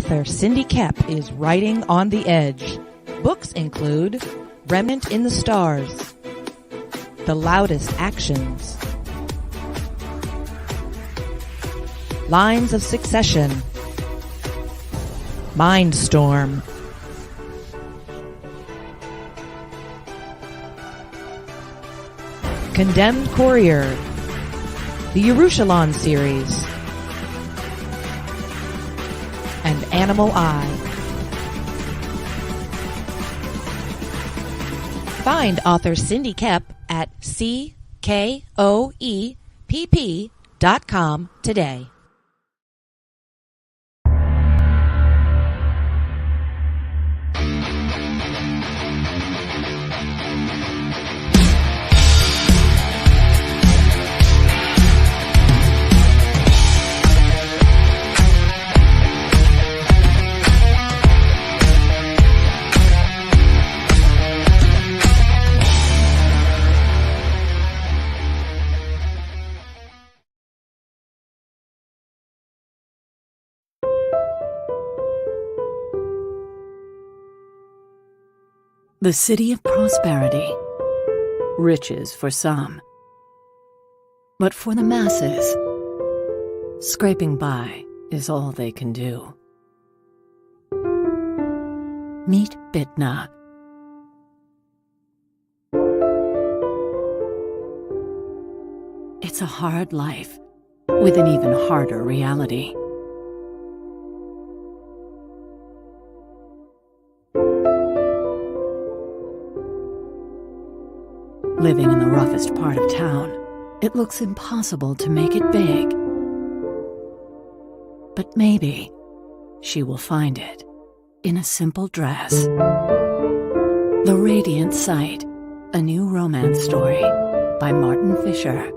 author Cindy Kep is writing on the edge. Books include Remnant in the Stars, The Loudest Actions, Lines of Succession, Mindstorm, Condemned Courier, the Yerushalayim series, and Animal Eye. Find author Cindy Kep at CKOEPP.com today. The city of prosperity. Riches for some. But for the masses, scraping by is all they can do. Meet Bitna. It's a hard life with an even harder reality. Living in the roughest part of town, it looks impossible to make it big. But maybe she will find it in a simple dress. The Radiant Sight, a new romance story by Martin Fisher.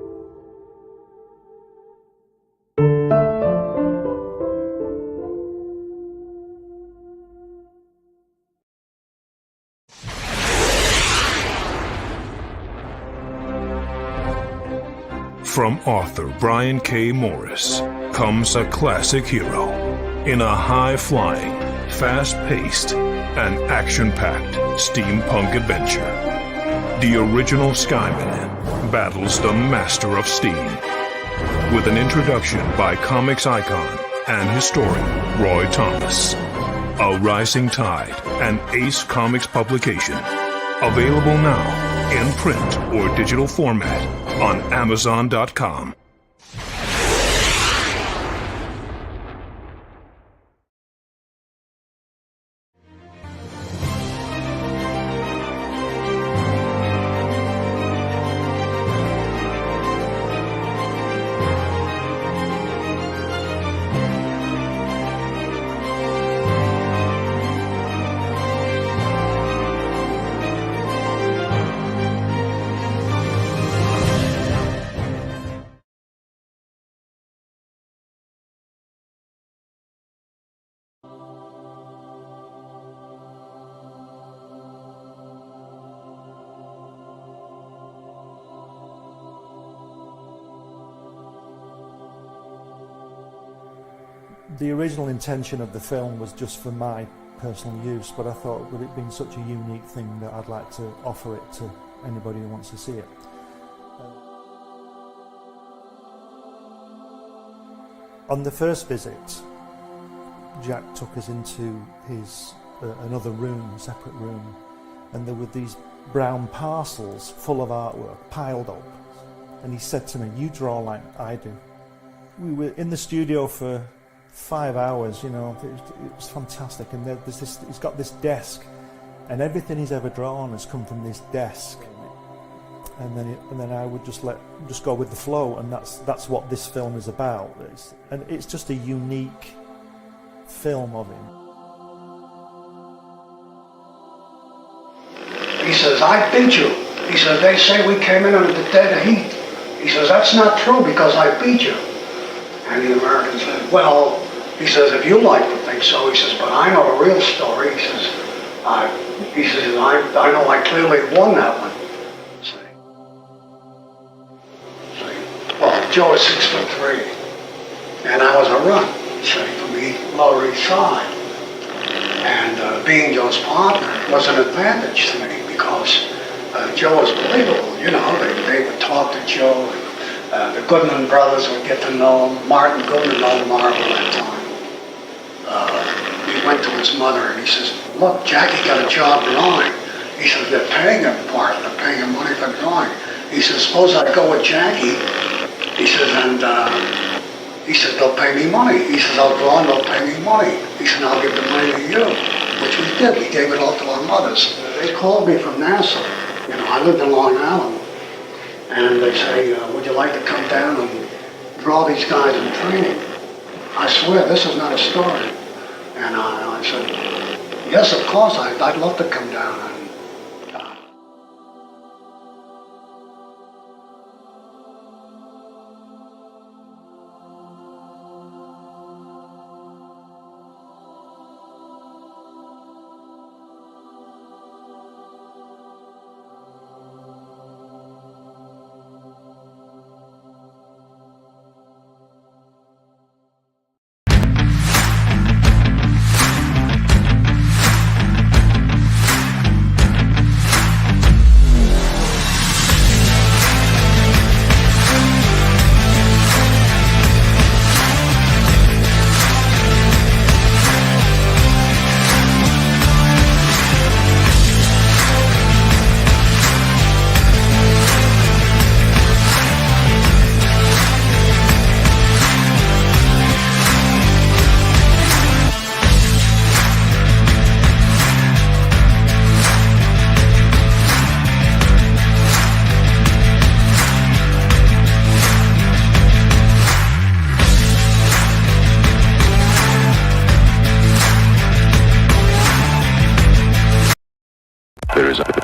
From author Brian K. Morris comes a classic hero in a high-flying, fast-paced, and action-packed steampunk adventure. The original Skyman battles the Master of Steam with an introduction by comics icon and historian Roy Thomas. A Rising Tide, an Ace Comics publication. Available now in print or digital format on Amazon.com. The original intention of the film was just for my personal use, but I thought, with it being such a unique thing, that I'd like to offer it to anybody who wants to see it. On the first visit, Jack took us into his another room, a separate room, and there were these brown parcels full of artwork piled up, and he said to me, "You draw like I do." We were in the studio for 5 hours, you know, it was fantastic, and there's this, he's got this desk, and everything he's ever drawn has come from this desk, and then I would just go with the flow, and that's what this film is about. It's just a unique film of him. He says, "I beat you." He says, "They say we came in under the dead heat." He says, "That's not true because I beat you." And the American said, "Well," he says, "if you like to think so," he says, "but I know the real story." He says, I know I clearly won that one." Well, Joe is 6'3", and I was a run, say, from the Lower East Side. And being Joe's partner was an advantage to me because Joe was believable, you know. They would talk to Joe. And, the Goodman brothers would get to know him. Martin Goodman owned Marvel at that time. He went to his mother and he says, look, Jackie got a job drawing. He says, they're paying him part, they're paying him money for drawing. He says, suppose I go with Jackie. He says, and he says, they'll pay me money. He says, I'll draw and they'll pay me money. He said, I'll give the money to you, which we did. We gave it all to our mothers. They called me from Nassau. You know, I lived in Long Island. And they say, would you like to come down and draw these guys in training? I swear, this is not a story. And I said, yes, of course, I'd love to come down. And,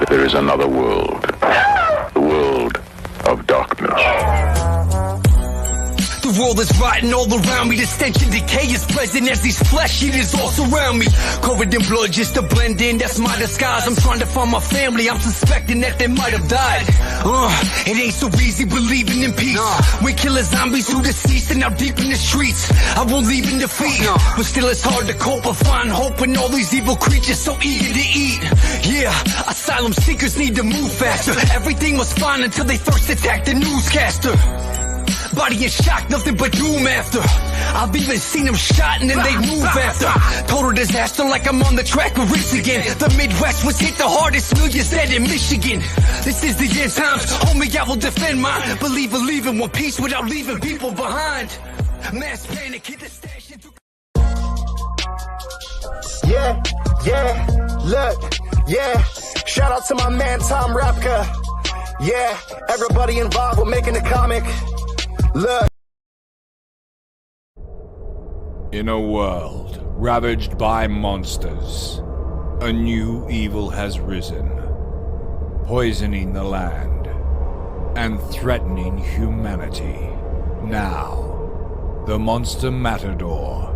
There is another world, the world of darkness. The world is rotten all around me. The stench and decay is present as these flesh eaters all surround me. Covered in blood just to blend in, that's my disguise. I'm trying to find my family, I'm suspecting that they might have died. It ain't so easy believing in peace. We killing zombies who deceased and now deep in the streets. I won't leave in defeat, but still it's hard to cope or find hope when all these evil creatures so eager to eat. Yeah, asylum seekers need to move faster. Everything was fine until they first attacked the newscaster. Body in shock, nothing but doom after. I've even seen them shot and then they move after. Total disaster like I'm on the track with Ritz again. The Midwest was hit the hardest, millions dead in Michigan. This is the end times, homie, I will defend mine. Believe in one piece without leaving people behind. Mass panic, hit the station. Yeah, look, yeah. Shout out to my man Tom Rapka. Yeah, everybody involved with making the comic. Look. In a world ravaged by monsters, a new evil has risen, poisoning the land and threatening humanity. Now, the Monster Matador,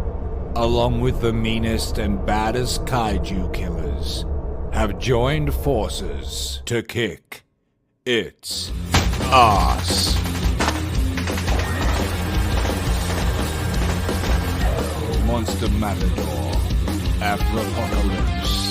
along with the meanest and baddest kaiju killers, have joined forces to kick its ass. Monster Matador, Afropocalypse.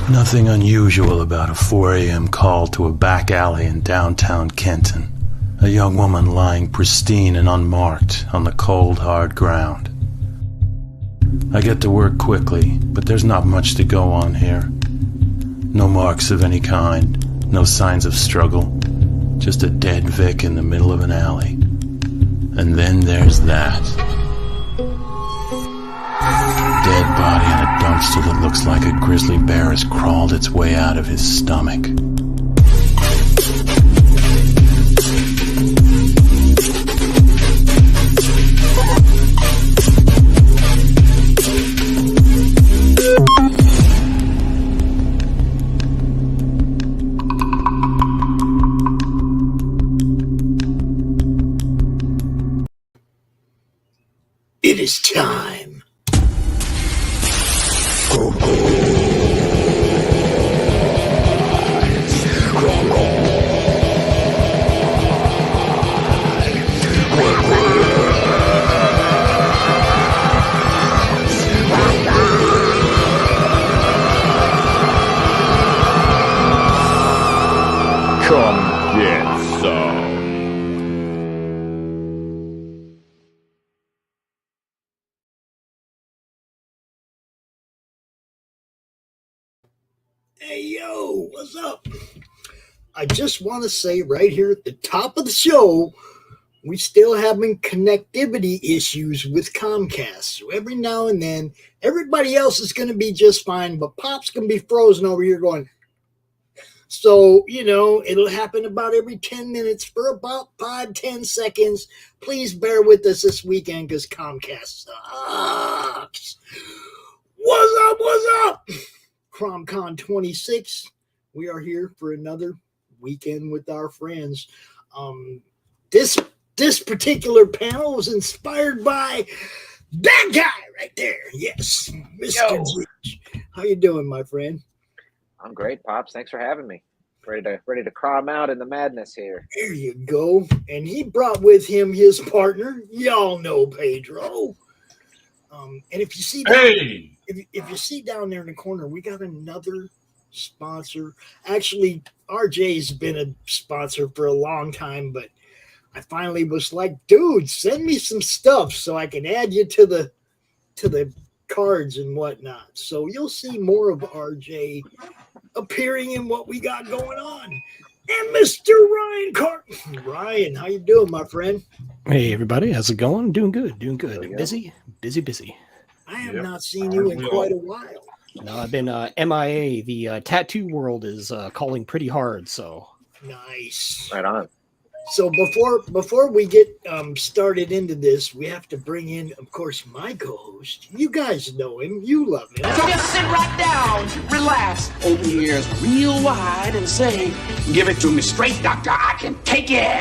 Nothing unusual about a 4 a.m. call to a back alley in downtown Kenton. A young woman lying pristine and unmarked on the cold, hard ground. I get to work quickly, but there's not much to go on here. No marks of any kind, no signs of struggle, just a dead Vic in the middle of an alley. And then there's that. Dead body in a dumpster that looks like a grizzly bear has crawled its way out of his stomach. It is time. Come get some. Hey, yo, what's up? I just want to say right here at the top of the show, we still having connectivity issues with Comcast. So every now and then, everybody else is going to be just fine, but Pop's going to be frozen over here going. So, it'll happen about every 10 minutes for about 5-10 seconds. Please bear with us this weekend because Comcast sucks. What's up? What's up? CRoM CoN 26. We are here for another weekend with our friends. This particular panel was inspired by that guy right there. Yes, Mr. G. How you doing, my friend? I'm great, Pops. Thanks for having me. Ready to crom out in the madness here. There you go. And he brought with him his partner. Y'all know Pedro. And if you see if you see down there in the corner, we got another sponsor. Actually, RJ's been a sponsor for a long time, but I finally was like, dude, send me some stuff so I can add you to the cards and whatnot. So you'll see more of RJ appearing in what we got going on. And Mr. Ryan Carton. Ryan, how you doing, my friend? Hey, everybody. How's it going? Doing good. Busy. I have not seen you in quite a while. No, I've been MIA. The tattoo world is calling pretty hard, so. Nice. Right on. So before we get started into this, we have to bring in, of course, my co-host. You guys know him. You love him. So just sit right down, relax, open your ears real wide and say, give it to me straight, doctor. I can take it.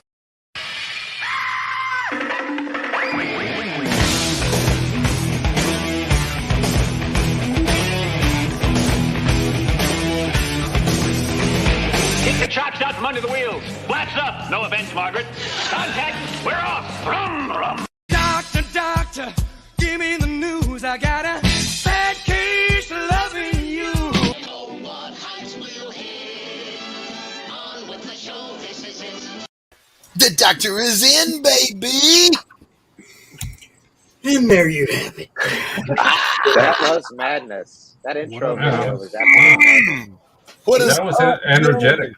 Chops out from under the wheels. Flaps up. No offense, Margaret. Contact. We're off. Rum. Doctor, give me the news. I got a bad case of loving you. The doctor is in, baby. And there you have it. That was madness. That intro video was absolutely madness. That was energetic.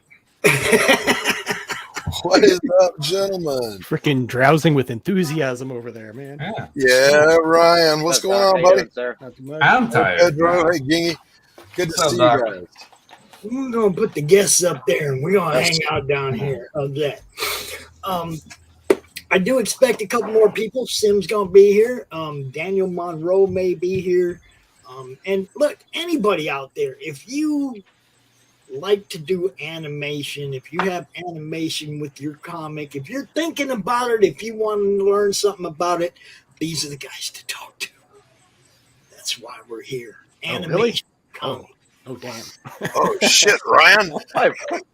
What is up, gentlemen? Freaking drowsing with enthusiasm over there, man. Yeah, Ryan. What's going on, buddy? I'm tired. Pedro, hey, Gingy. Good to see you guys. We're going to put the guests up there, and we're going to hang out down here. How's that? I do expect a couple more people. Sim's going to be here. Daniel Monroe may be here. And look, anybody out there, if you like to do animation, if you have animation with your comic, if you're thinking about it, if you want to learn something about it, these are the guys to talk to. That's why we're here. Animation. Oh, damn. Oh, shit, Ryan.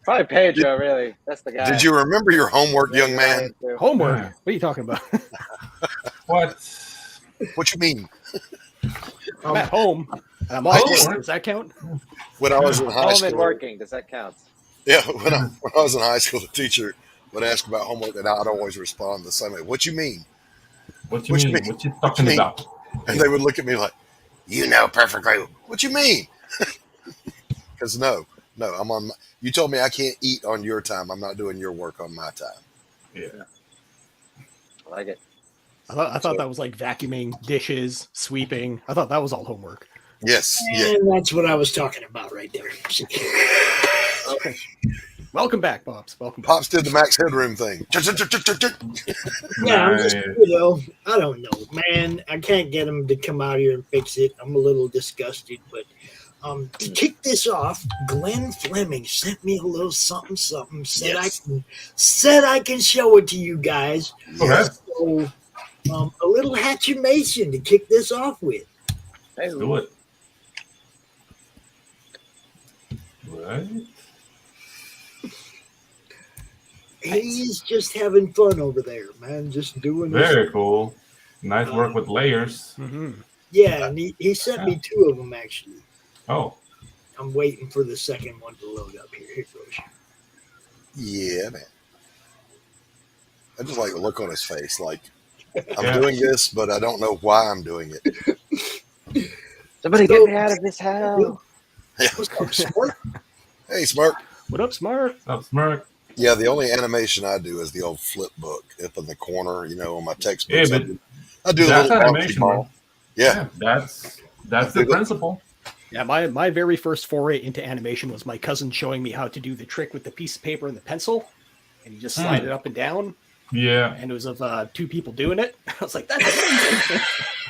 Probably Pedro, really. That's the guy. Did you remember your homework, young man? Homework? What are you talking about? What you mean? I'm at home. And I'm off work. Does that count? When I was in high Home school. and working. Does that count? Yeah, when I was in high school, the teacher would ask about homework, and I'd always respond the same way. What you mean? What you mean? What you talking about? And they would look at me like, you know perfectly. What you mean? Because no, I'm on. You told me I can't eat on your time. I'm not doing your work on my time. Yeah. I like it. I thought that was like vacuuming, dishes, sweeping. I thought that was all homework. Yes. Yeah. And that's what I was talking about right there. Welcome back, Pops. Welcome back. Pops did the Max Headroom thing. Yeah, I'm just, I don't know, man. I can't get them to come out here and fix it. I'm a little disgusted, but to kick this off, Glenn Fleming sent me a little something. Said I can show it to you guys. Yes. So, a little hatchlation to kick this off with. Let's do it. Right. He's just having fun over there, man. Just doing Very cool. Nice work with layers. Mm-hmm. Yeah, and he sent me 2 of them actually. Oh. I'm waiting for the second one to load up here. Here it goes. Yeah, man. I just like the look on his face. Like, I'm doing this, but I don't know why I'm doing it. Somebody get me out of this hell. What's up, Smart? Hey, Smart. What up, Smart? What's up, Smart? Yeah, the only animation I do is the old flip book up in the corner, on my textbook. Yeah, but I do a that's little animation, ball. Yeah. That's the principle. Yeah, my very first foray into animation was my cousin showing me how to do the trick with the piece of paper and the pencil, and you just slide it up and down. Yeah. And it was of 2 people doing it. I was like, that's amazing.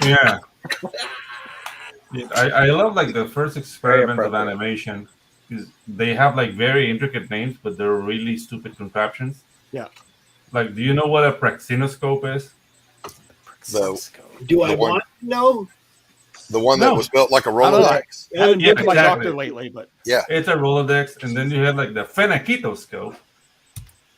Yeah. I love like the first experiments of animation. They have like very intricate names, but they're really stupid contraptions. Yeah. Like, do you know what a praxinoscope is? Do I want to know? The one that was built like a Rolodex. I haven't been to my exactly. doctor lately, but yeah, it's a Rolodex, and then you have like the phenakitoscope.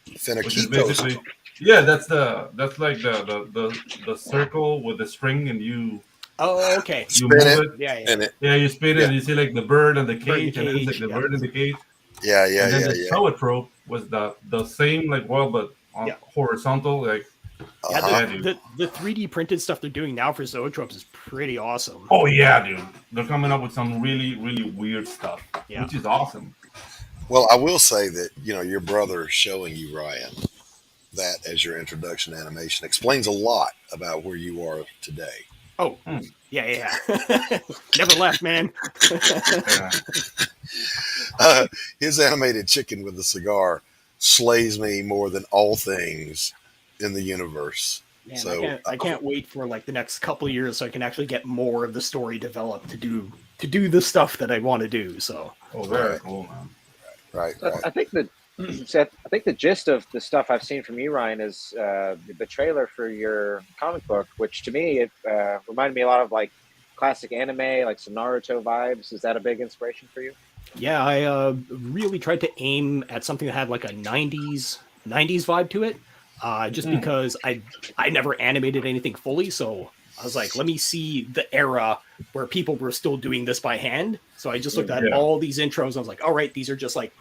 Phenakitoscope. Yeah, that's like the circle with the string, and you. Oh, okay. You spin move it. Yeah, you spin it, and you see like the bird and the cage, Bird and then cage, like the bird and the cage. Yeah. And then the zoetrope was the same like but horizontal like. Yeah, the 3D printed stuff they're doing now for zoetropes is pretty awesome. Oh yeah, dude! They're coming up with some really, really weird stuff, which is awesome. Well, I will say that your brother showing you, Ryan, that as your introduction to animation explains a lot about where you are today. Oh, yeah. Never left, man. His animated chicken with the cigar slays me more than all things in the universe. Man, So I can't wait for like the next couple of years so I can actually get more of the story developed to do the stuff that I want to do. So very cool, man. Right. I think the gist of the stuff I've seen from you, Ryan, is the trailer for your comic book, which to me it reminded me a lot of like classic anime, like some Naruto vibes. Is that a big inspiration for you? Yeah, I really tried to aim at something that had like a 90s vibe to it. Just because I never animated anything fully, so I was like, let me see the era where people were still doing this by hand. So I just looked at all these intros, and I was like, all right, these are just like,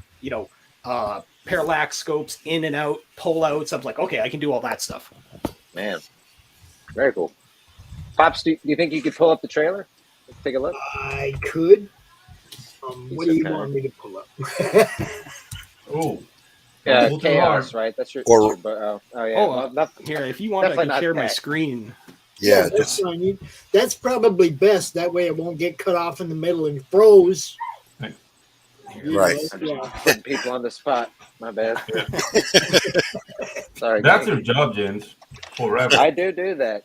parallax scopes, in and out, pull outs. I was like, okay, I can do all that stuff. Man, very cool. Pops, do you think you could pull up the trailer? Let's take a look. I could. What do you want me to pull up? Oh. Yeah, chaos, right? That's your. Here, if you want, I can share my screen. Yeah, that's fine. That's probably best. That way, it won't get cut off in the middle and froze. Right. Putting people on the spot. My bad. Sorry. That's your job, Jens. Forever. I do that.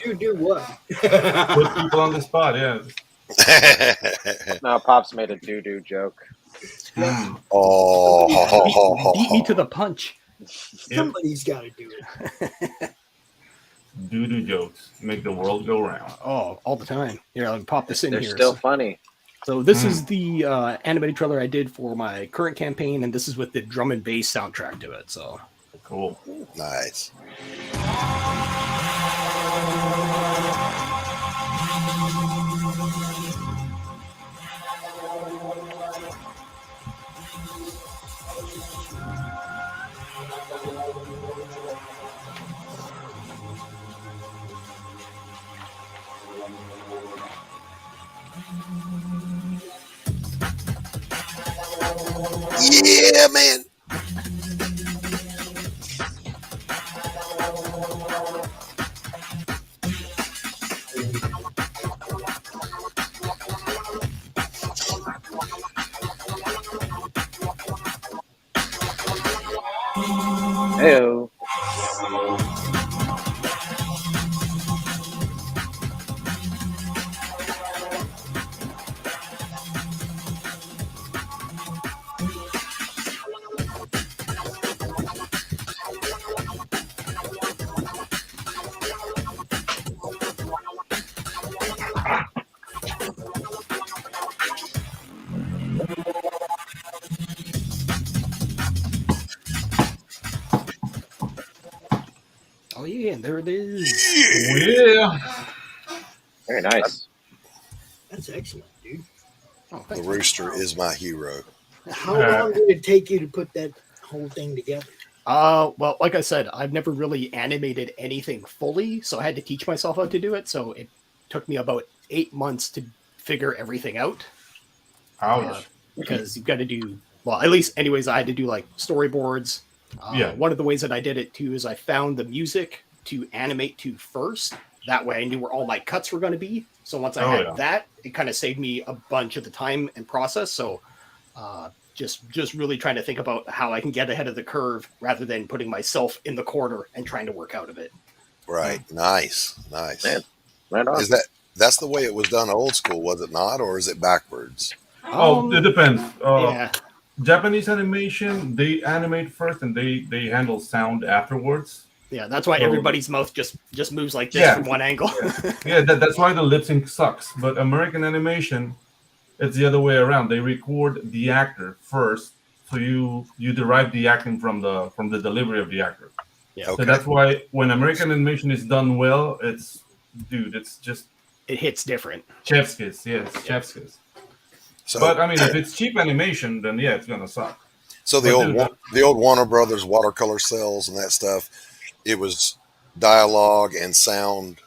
You do what? Put people on the spot. Yeah. No, Pops made a doo-doo joke. Oh, beat me to the punch. Somebody's got to do it. Doo-doo jokes make the world go round. Oh, all the time. Here, I'll pop this in They're here. still funny. So this is the animated trailer I did for my current campaign, and this is with the drum and bass soundtrack to it. So cool. Nice. Yeah, man. Heyo. Oh yeah, and there it is. Yeah. Very nice. That's excellent, dude. Oh, The rooster is my hero. How long did it take you to put that whole thing together? Well, like I said, I've never really animated anything fully, so I had to teach myself how to do it. So it took me about 8 months to figure everything out. Ouch. Because you've got to do, well, at least, anyways, I had to do like storyboards. One of the ways that I did it too is I found the music to animate to first. That way I knew where all my cuts were going to be. So once I had that, it kind of saved me a bunch of the time and process. So just really trying to think about how I can get ahead of the curve rather than putting myself in the corner and trying to work out of it. Right. Nice. Man, right on. That's the way it was done old school, was it not? Or is it backwards? It depends. Yeah. Japanese animation, they animate first and they handle sound afterwards. Yeah, that's why everybody's mouth just moves like this from one angle. That's why the lip sync sucks. But American animation, it's the other way around. They record the actor first, so you derive the acting from the delivery of the actor. Yeah. So that's why when American animation is done well, it's just it hits different. Chef's kiss, yes, chef's kiss. So, but I mean, if it's cheap animation, then yeah, it's gonna suck. So the old Warner Brothers watercolor cells and that stuff, it was dialogue and sound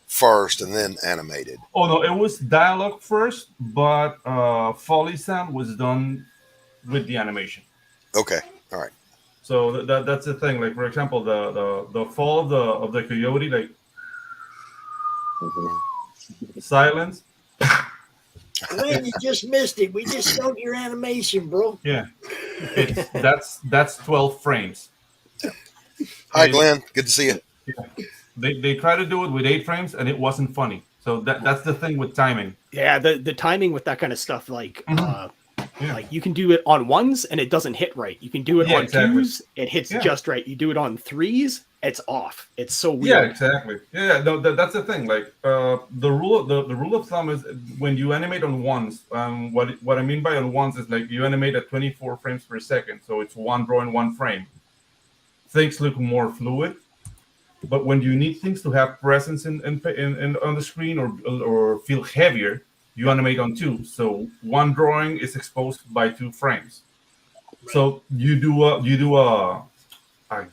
first, and then animated. Oh no, it was dialogue first, but Foley sound was done with the animation. Okay, all right. So that's the thing. Like for example, the fall of the coyote, like silence. Glenn, you just missed it. We just showed your animation, bro. Yeah, that's 12 frames. Hi, Glenn. Good to see you. Yeah. They try to do it with 8 frames, and it wasn't funny. So that's the thing with timing. Yeah, the timing with that kind of stuff, like like you can do it on 1s and it doesn't hit right. You can do it on 2s, it hits just right. You do it on 3s, it's off. It's so weird. Yeah, exactly. Yeah, no, that's the thing. Like the rule of thumb is when you animate on 1s. What I mean by on 1s is like you animate at 24 frames per second, so it's one draw in 1 frame. Things look more fluid. But when you need things to have presence in on the screen or feel heavier, you animate on 2. So one drawing is exposed by 2 frames. So you do a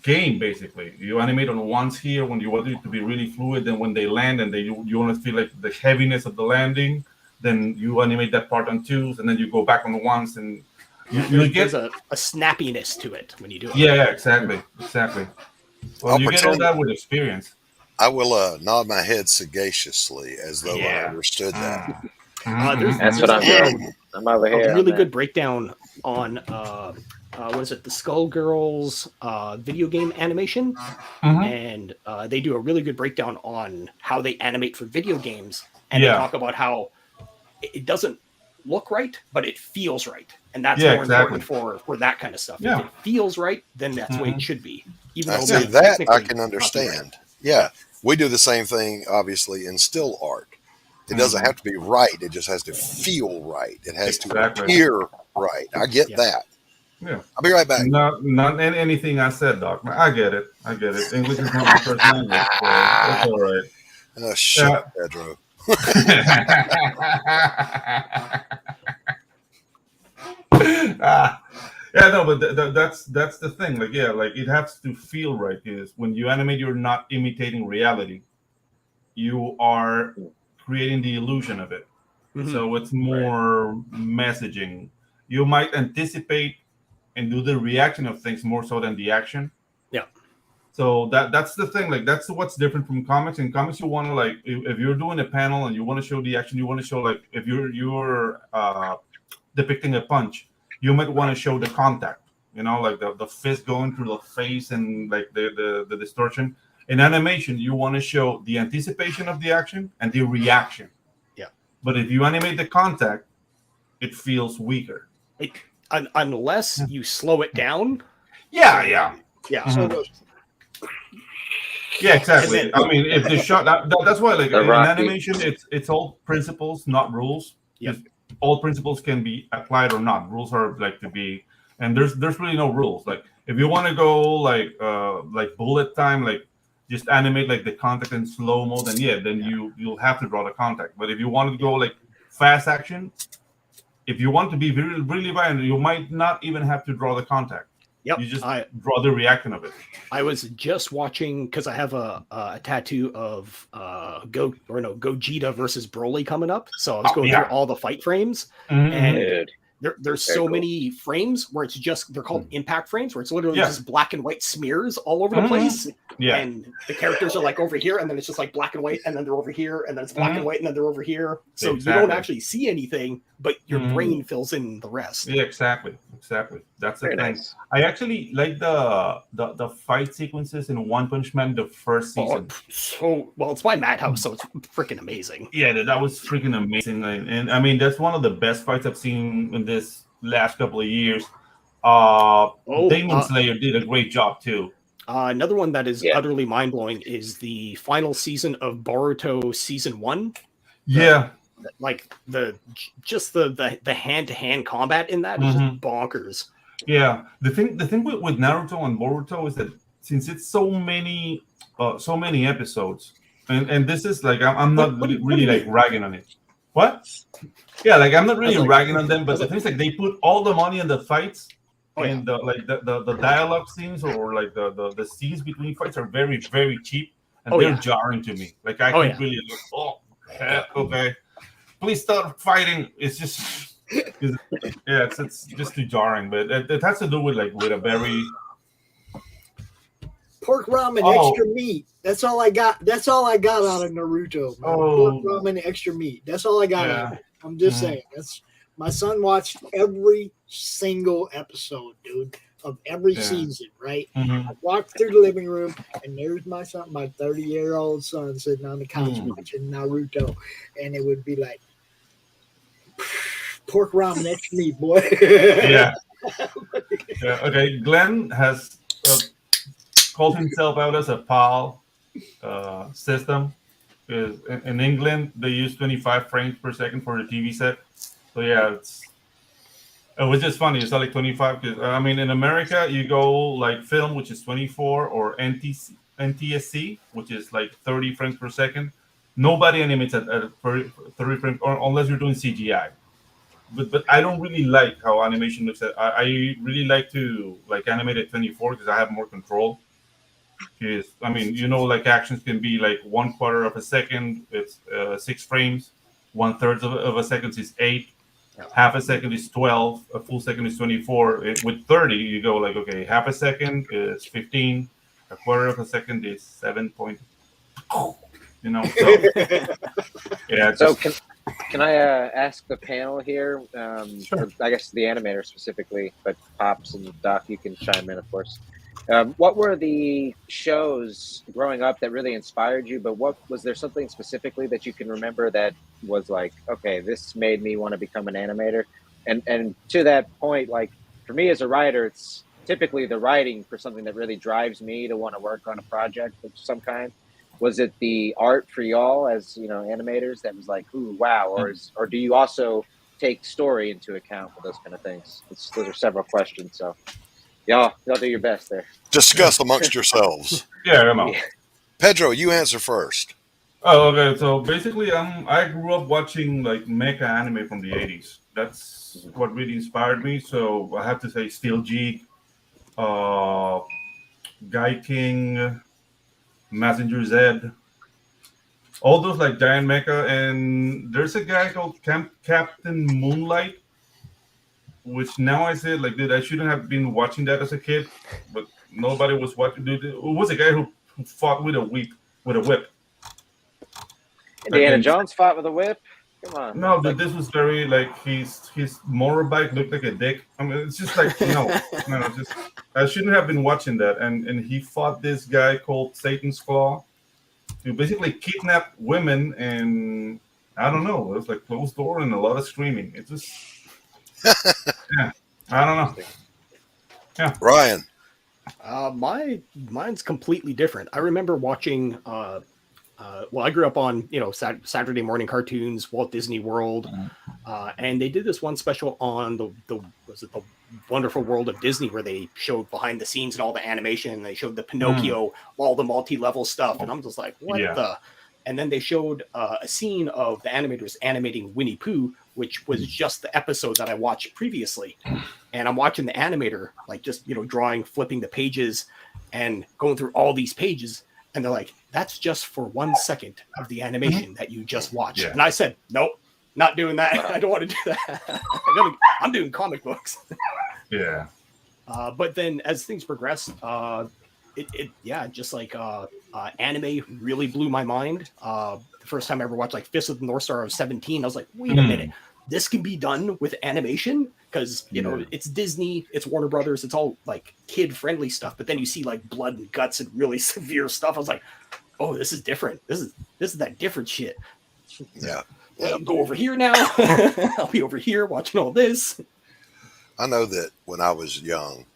game basically. You animate on 1s here when you want it to be really fluid. Then when they land and you want to feel like the heaviness of the landing, then you animate that part on 2s, and then you go back on 1s, and you get a snappiness to it when you do it. Yeah, exactly. Well, you get all that with experience. I will nod my head sagaciously as though I understood that. That's what I'm doing. I'm over here. A really good breakdown on what is it? The Skullgirls video game animation, and they do a really good breakdown on how they animate for video games, and they talk about how it doesn't look right, but it feels right, and that's more important for that kind of stuff. If it feels right, then that's the way it should be. Even though that I can understand. Yeah, we do the same thing, obviously, in still art. It doesn't have to be right; it just has to feel right. It has to appear right. I get that. Yeah, I'll be right back. Not anything I said, Doc. I get it. English is not my first language, so it's all right. Shut up, Pedro. But that's the thing. Like, like it has to feel right. Is when you animate, you're not imitating reality. You are creating the illusion of it. So it's more messaging. You might anticipate and do the reaction of things more so than the action. Yeah. So that's the thing. Like that's what's different from comics. In comics, you want to like if you're doing a panel and you want to show the action, you want to show like if you're depicting a punch, you might want to show the contact. you know, like the fist going through the face and like the distortion. In animation, you want to show the anticipation of the action and the reaction. Yeah. But if you animate the contact, it feels weaker. Unless you slow it down. Yeah. Mm-hmm. Yeah, exactly. I mean, if the shot that's why, like in animation, it's all principles, not rules. Yep. All principles can be applied or not. Rules are like to be, and there's really no rules. Like if you want to go like bullet time, like just animate like the contact in slow mo, then you'll have to draw the contact. But if you want to go like fast action, if you want to be really violent, you might not even have to draw the contact. Yep. You just draw the reaction of it. I was just watching because I have a tattoo of Gogeta versus Broly coming up. So I was going through all the fight frames, and there's so many frames where it's just they're called impact frames, where it's literally just black and white smears all over the place. Yeah. And the characters are like over here, and then it's just like black and white, and then they're over here, and then it's black and white, and then they're over here. So you don't actually see anything, but your brain fills in the rest. Yeah, exactly. That's the thing. Nice. I actually like the fight sequences in One Punch Man the first season. It's by Madhouse, so it's freaking amazing. Yeah, that was freaking amazing, and I mean that's one of the best fights I've seen in this last couple of years. Demon Slayer did a great job too. Another one that is utterly mind-blowing is the final season of Boruto season 1. Yeah. Like the hand-to-hand combat in that is just bonkers. Yeah. The thing with Naruto and Boruto is that since it's so many episodes, and this is like I'm not really like ragging on it. What? Yeah, like I'm not really ragging on them, but the thing is like they put all the money in the fights. And the dialogue scenes or like the scenes between fights are very, very cheap, and they're jarring to me. Like I can really okay, please stop fighting. It's just it's just too jarring. But it has to do with a very pork ramen extra meat. That's all I got. That's all I got out of Naruto. Pork ramen extra meat. That's all I got out of it. I'm just saying. My son watched every single episode, dude, of every season, right? I walked through the living room, and there's my son, my 30-year-old son, sitting on the couch watching Naruto, and it would be like, pork ramen extra meat, boy. Yeah. Okay, Glenn has called himself out as a PAL system. In England, they use 25 frames per second for the TV set. So yeah, it was just funny. It's like 25 because I mean, in America, you go like film, which is 24, or NTSC, which is like 30 frames per second. Nobody animates at 30 frames, or unless you're doing CGI. But I don't really like how animation looks at. I really like to like animate at 24 because I have more control. Because I mean, like actions can be like 1/4 of a second. It's 6 frames. 1/3 of a second is 8. Half a second is 12. A full second is 24. With 30, you go like, okay, half a second is 15. 1/4 of a second is 7 point. So, yeah. So can I ask the panel here? Sure. Or I guess the animator specifically, but Pops and Doc, you can chime in, of course. What were the shows growing up that really inspired you? But was there something specifically that you can remember that was like, okay, this made me want to become an animator? And to that point, like for me as a writer, it's typically the writing for something that really drives me to want to work on a project of some kind. Was it the art for y'all as animators that was like, ooh, wow, or do you also take story into account for those kind of things? Those are several questions, so. Y'all do your best there. Discuss amongst yourselves. Yeah, come on. Pedro, you answer first. Oh, okay. So basically, I grew up watching like mecha anime from the 80s. That's what really inspired me. So I have to say Steel Jig, Guy King, Messenger Z, all those like giant mecha. And there's a guy called Captain Moonlight, which now I say, like, dude, I shouldn't have been watching that as a kid, but nobody was watching. Dude, it was a guy who fought with a whip. Indiana Jones fought with a whip? Come on. No, this was very like his motorbike looked like a dick. I mean, it's just like no, just I shouldn't have been watching that. And he fought this guy called Satan's Claw, who basically kidnapped women, and I don't know, it was like closed door and a lot of screaming. It just yeah, I don't know. Yeah, Ryan. Mine's completely different. I remember watching. Well, I grew up on Saturday morning cartoons, Walt Disney World, and they did this one special on the Wonderful World of Disney where they showed behind the scenes and all the animation. And they showed the Pinocchio, all the multi-level stuff, and I'm just like, what the? And then they showed a scene of the animators animating Winnie Pooh, which was just the episode that I watched previously. And I'm watching the animator, like just, drawing, flipping the pages and going through all these pages. And they're like, that's just for 1 second of the animation that you just watched. Yeah. And I said, nope, not doing that. I don't want to do that. I'm doing comic books. Yeah. But then as things progress, anime really blew my mind. The first time I ever watched like Fist of the North Star, I was 17. I was like, wait a minute, this can be done with animation? Because, it's Disney, it's Warner Brothers, it's all like kid-friendly stuff. But then you see like blood and guts and really severe stuff. I was like, oh, this is different. This is that different shit. Yeah. I'll go over here now. I'll be over here watching all this. I know that when I was young,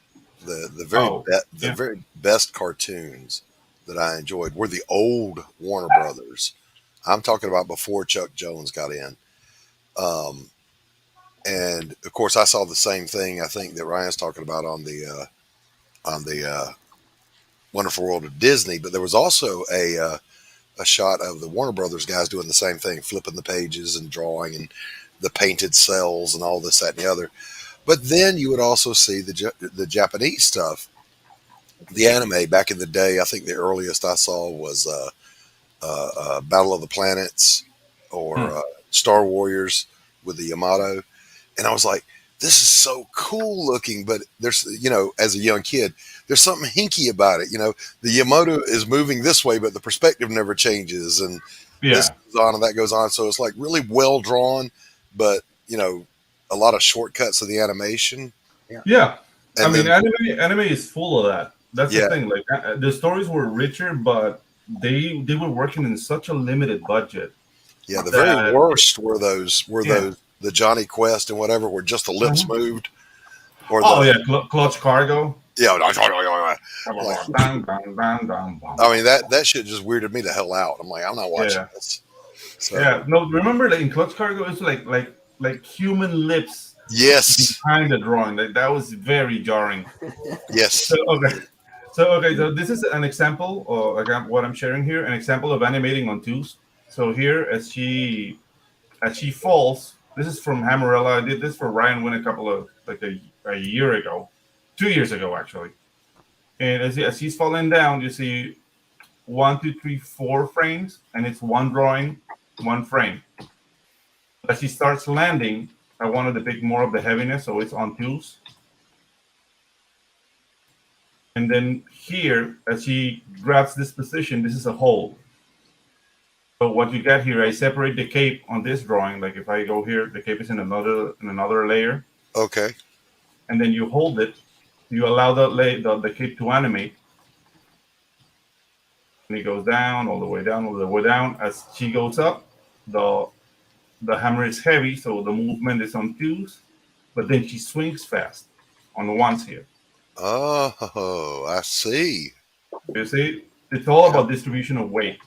the very best cartoons that I enjoyed were the old Warner Brothers. I'm talking about before Chuck Jones got in. And of course, I saw the same thing. I think that Ryan's talking about on the Wonderful World of Disney. But there was also a shot of the Warner Brothers guys doing the same thing, flipping the pages and drawing and the painted cells and all this, that, and the other. But then you would also see the Japanese stuff, the anime back in the day. I think the earliest I saw was Battle of the Planets or Star Warriors with the Yamato. And I was like, this is so cool looking, but there's, as a young kid, there's something hinky about it. The Yamato is moving this way, but the perspective never changes. And this goes on and that goes on. So it's like really well drawn, but, a lot of shortcuts of the animation. Yeah. And anime is full of that. That's the thing. Like the stories were richer, but they were working in such a limited budget. Yeah. The very worst were those the Johnny Quest and whatever, where just the lips moved. Or Clutch Cargo. Yeah. I mean, that shit just weirded me the hell out. I'm like, I'm not watching this. So, no, remember in Clutch Cargo, it's like human lips. Yes. Behind the drawing. That was very jarring. Yes. So this is an example, or like what I'm sharing here, an example of animating on twos. So here, as she falls, this is from Hammerella. I did this for Ryan Wynn a year ago, 2 years ago actually. And as she's falling down, you see 1, 2, 3, 4 frames, and it's one drawing, one frame. As she starts landing, I wanted to pick more of the heaviness, so it's on twos. And then here, as she grabs this position, this is a hold. So what you get here, I separate the cape on this drawing. Like if I go here, the cape is in another layer. Okay. And then you hold it. You allow the cape to animate. And it goes down, all the way down, all the way down. As she goes up, the hammer is heavy, so the movement is on twos. But then she swings fast on the ones here. Oh, I see. You see, it's all about distribution of weight.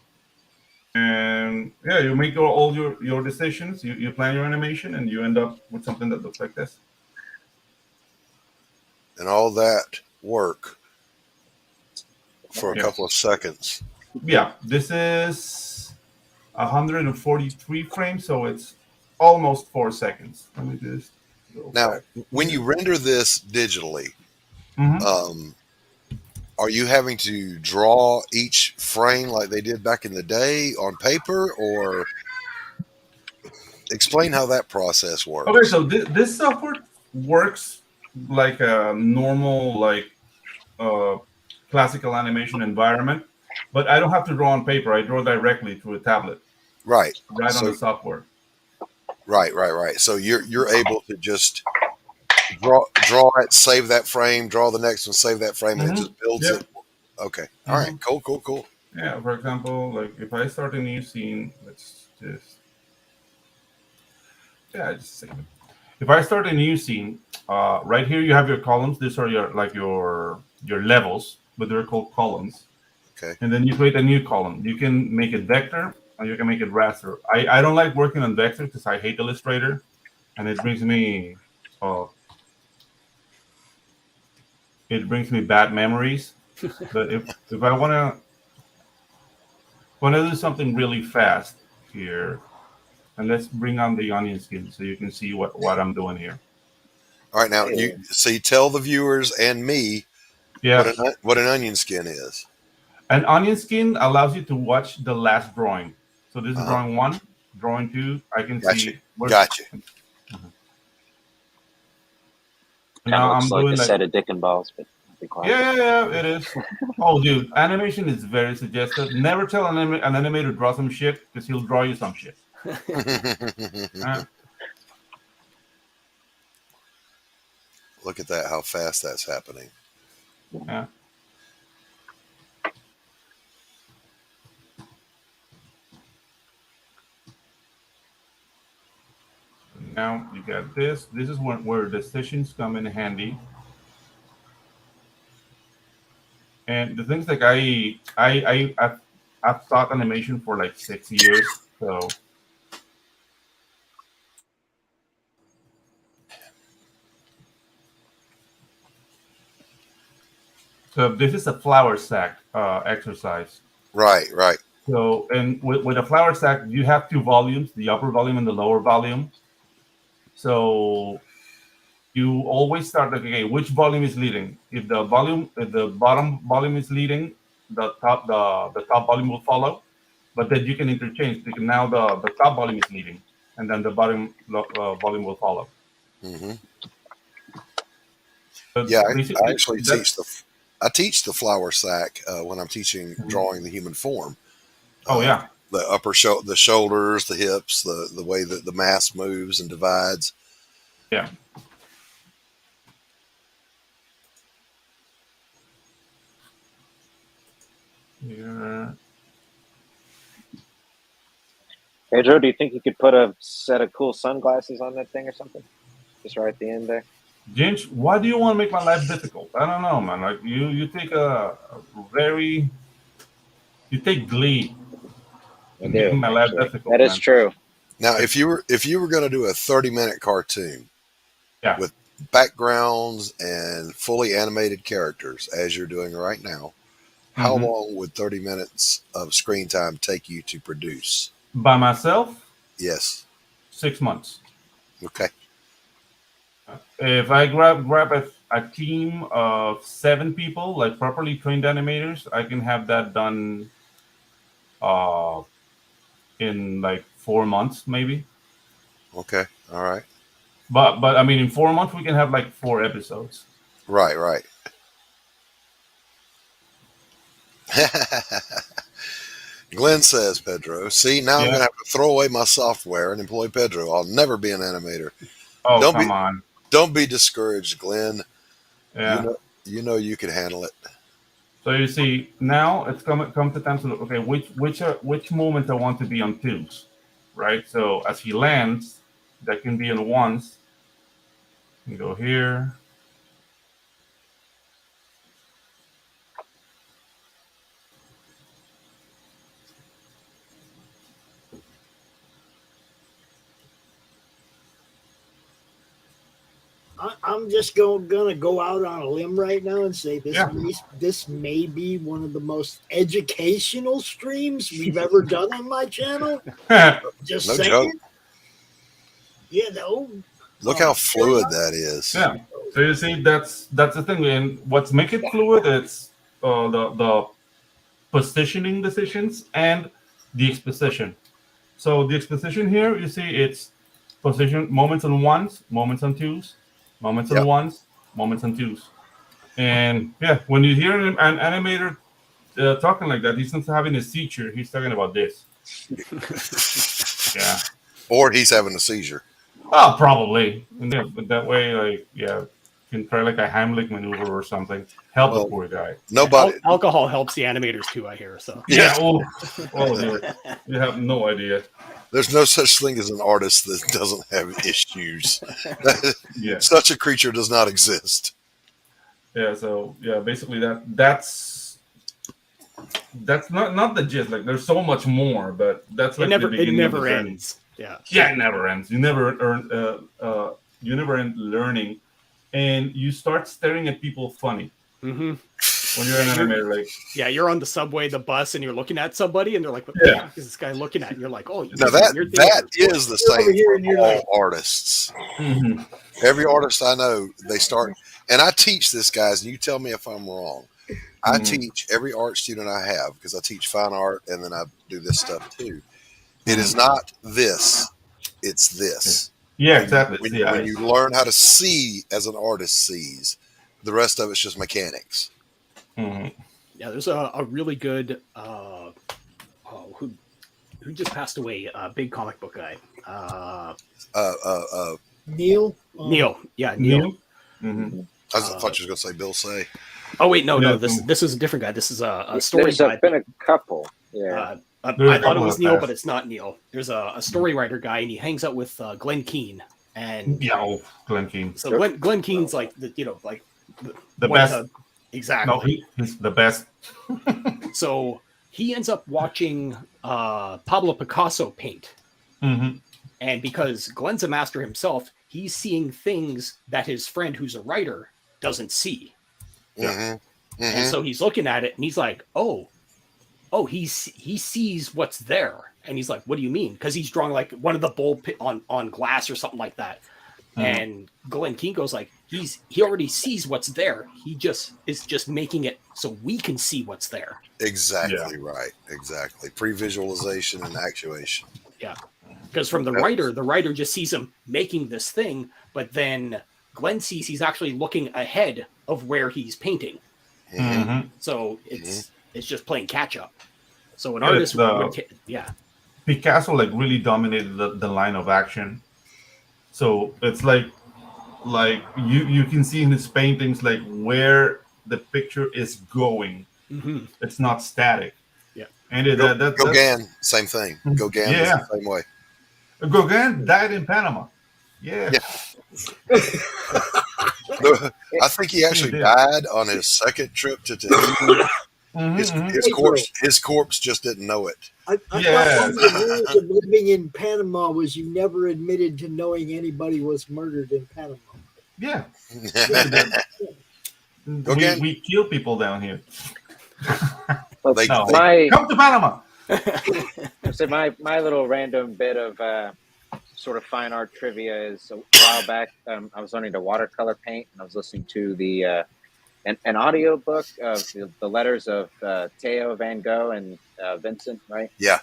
And you make all your decisions. You plan your animation, and you end up with something that looks like this. And all that work for a couple of seconds. Yeah, this is 143 frames, so it's almost 4 seconds. Let me just go now, when you render this digitally, mm-hmm. Are you having to draw each frame like they did back in the day on paper, or explain how that process works? Okay, so this software works like a normal, classical animation environment, but I don't have to draw on paper. I draw directly through a tablet. Right. On the software. Right. So you're able to just draw it, save that frame, draw the next one, save that frame, and it just builds it. Okay. All right. Cool. Yeah. For example, like if I start a new scene, let's just save it. If I start a new scene, right here you have your columns. These are your levels, but they're called columns. Okay. And then you create a new column. You can make it vector, or you can make it raster. I don't like working on vector because I hate Illustrator, and it brings me bad memories. But if I wanna do something really fast here, and let's bring on the onion skin so you can see what I'm doing here. All right, now you tell the viewers and me what an onion skin is. An onion skin allows you to watch the last drawing. So this is drawing 1, drawing 2. I can see. Gotcha. Now looks like a set of dick and balls, but be quiet. Yeah, it is. Oh, dude, animation is very suggestive. Never tell an animator to draw some shit because he'll draw you some shit. Look at that! How fast that's happening. Yeah. Now you got this. This is where decisions come in handy. And the things like I've taught animation for like 6 years, so this is a flour sack exercise. Right. So, and with a flour sack, you have 2 volumes, the upper volume and the lower volume. So you always start like, okay, which volume is leading? If the bottom volume is leading, the top volume will follow. But then you can interchange because now the top volume is leading, and then the bottom volume will follow. Mm-hmm. Yeah, I actually teach the flour sack when I'm teaching drawing the human form. Oh yeah, the the shoulders, the hips, the way that the mass moves and divides. Yeah. Yeah. Pedro, do you think you could put a set of cool sunglasses on that thing or something? Just right at the end there. James, why do you want to make my life difficult? I don't know, man. Like you take you take glee in making my life difficult. That is true. Now, if you were going to do a 30-minute cartoon, with backgrounds and fully animated characters, as you're doing right now, how long would 30 minutes of screen time take you to produce? By myself? Yes. 6 months. Okay. If I grab a team of 7 people, like properly trained animators, I can have that done in like 4 months, maybe. Okay. All right. But I mean, in 4 months we can have like 4 episodes. Right. Glenn says, Pedro, see, now I'm going to have to throw away my software and employ Pedro. I'll never be an animator. Oh, come on. Don't be discouraged, Glenn. Yeah. You know you can handle it. So you see, now it's come to time to look, okay, which moment I want to be on 2s, right? So as he lands, that can be in 1s. You go here. I'm just gonna go out on a limb right now and say this may be one of the most educational streams we've ever done on my channel. Just saying. Joke. You know. Look how fluid that is. Yeah. So you see, that's the thing, and what's make it fluid is the positioning decisions and the exposition. So the exposition here, you see, it's position moments on 1s, moments on 2s. Moments on 1s, moments on 2s. And yeah, when you hear an animator talking like that, he's not having a teacher. He's talking about this. Yeah. Or he's having a seizure. Oh, probably. And yeah, but that way, like, yeah, you can try like a Heimlich maneuver or something. Help the poor guy. Nobody. Alcohol helps the animators too, I hear. So yeah. Oh, you have no idea. There's no such thing as an artist that doesn't have issues. Yeah. Such a creature does not exist. Yeah. So yeah, basically that's not the gist. Like, there's so much more, but that's like the beginning of the journey. Ends. Yeah. Yeah, it never ends. You never end learning, and you start staring at people funny. Mm-hmm. When you're an animator, like, yeah, you're on the subway, the bus, and you're looking at somebody, and they're like, "What the heck is this guy looking at?" And you're like, "Oh, now that is the same for all artists. Mm-hmm. Every artist I know, they start, and I teach this, guys, and you tell me if I'm wrong. I teach every art student I have, because I teach fine art, and then I do this stuff too. It is not this; it's this. Yeah, exactly. When you learn how to see as an artist sees, the rest of it's just mechanics. Mm-hmm. Yeah, there's a really good who just passed away, big comic book guy. Neil. Neil. Yeah, Neil. Mm-hmm. I thought you were going to say Bill Say. Oh wait, no. This is a different guy. This is a story guy. There's been a couple. Yeah. I thought it was Neil, but it's not Neil. There's a story writer guy, and he hangs out with Glenn Keane. And Glenn Keane. So Glenn Keane's like the best. Exactly. No, he's the best. So he ends up watching Pablo Picasso paint. Mm-hmm. And because Glenn's a master himself, he's seeing things that his friend who's a writer doesn't see. Mm-hmm. Mm-hmm. And so he's looking at it and he's like, oh, he sees what's there. And he's like, what do you mean? Because he's drawing like one of the bowl on glass or something like that. Mm-hmm. And Glenn Keane goes like, he already sees what's there. He is just making it so we can see what's there. Exactly right. Exactly. Pre-visualization and actuation. Yeah. Because from the writer just sees him making this thing, but then Glenn sees he's actually looking ahead of where he's painting. Mm-hmm. So it's just playing catch up. So an artist would Picasso like really dominated the line of action. So it's like you can see in his paintings like where the picture is going. Mm-hmm. It's not static. Yeah. And Gauguin, same thing. Gauguin is the same way. Gauguin died in Panama. Yeah. I think he actually died on his second trip to Tahiti. His corpse just didn't know it. I thought one of the rules of living in Panama was you never admitted to knowing anybody was murdered in Panama. Yeah. We kill people down here. Come to Panama. So my little random bit of sort of fine art trivia is a while back. I was learning to watercolor paint, and I was listening to the an audio book of the letters of Theo Van Gogh and Vincent, right? Yeah.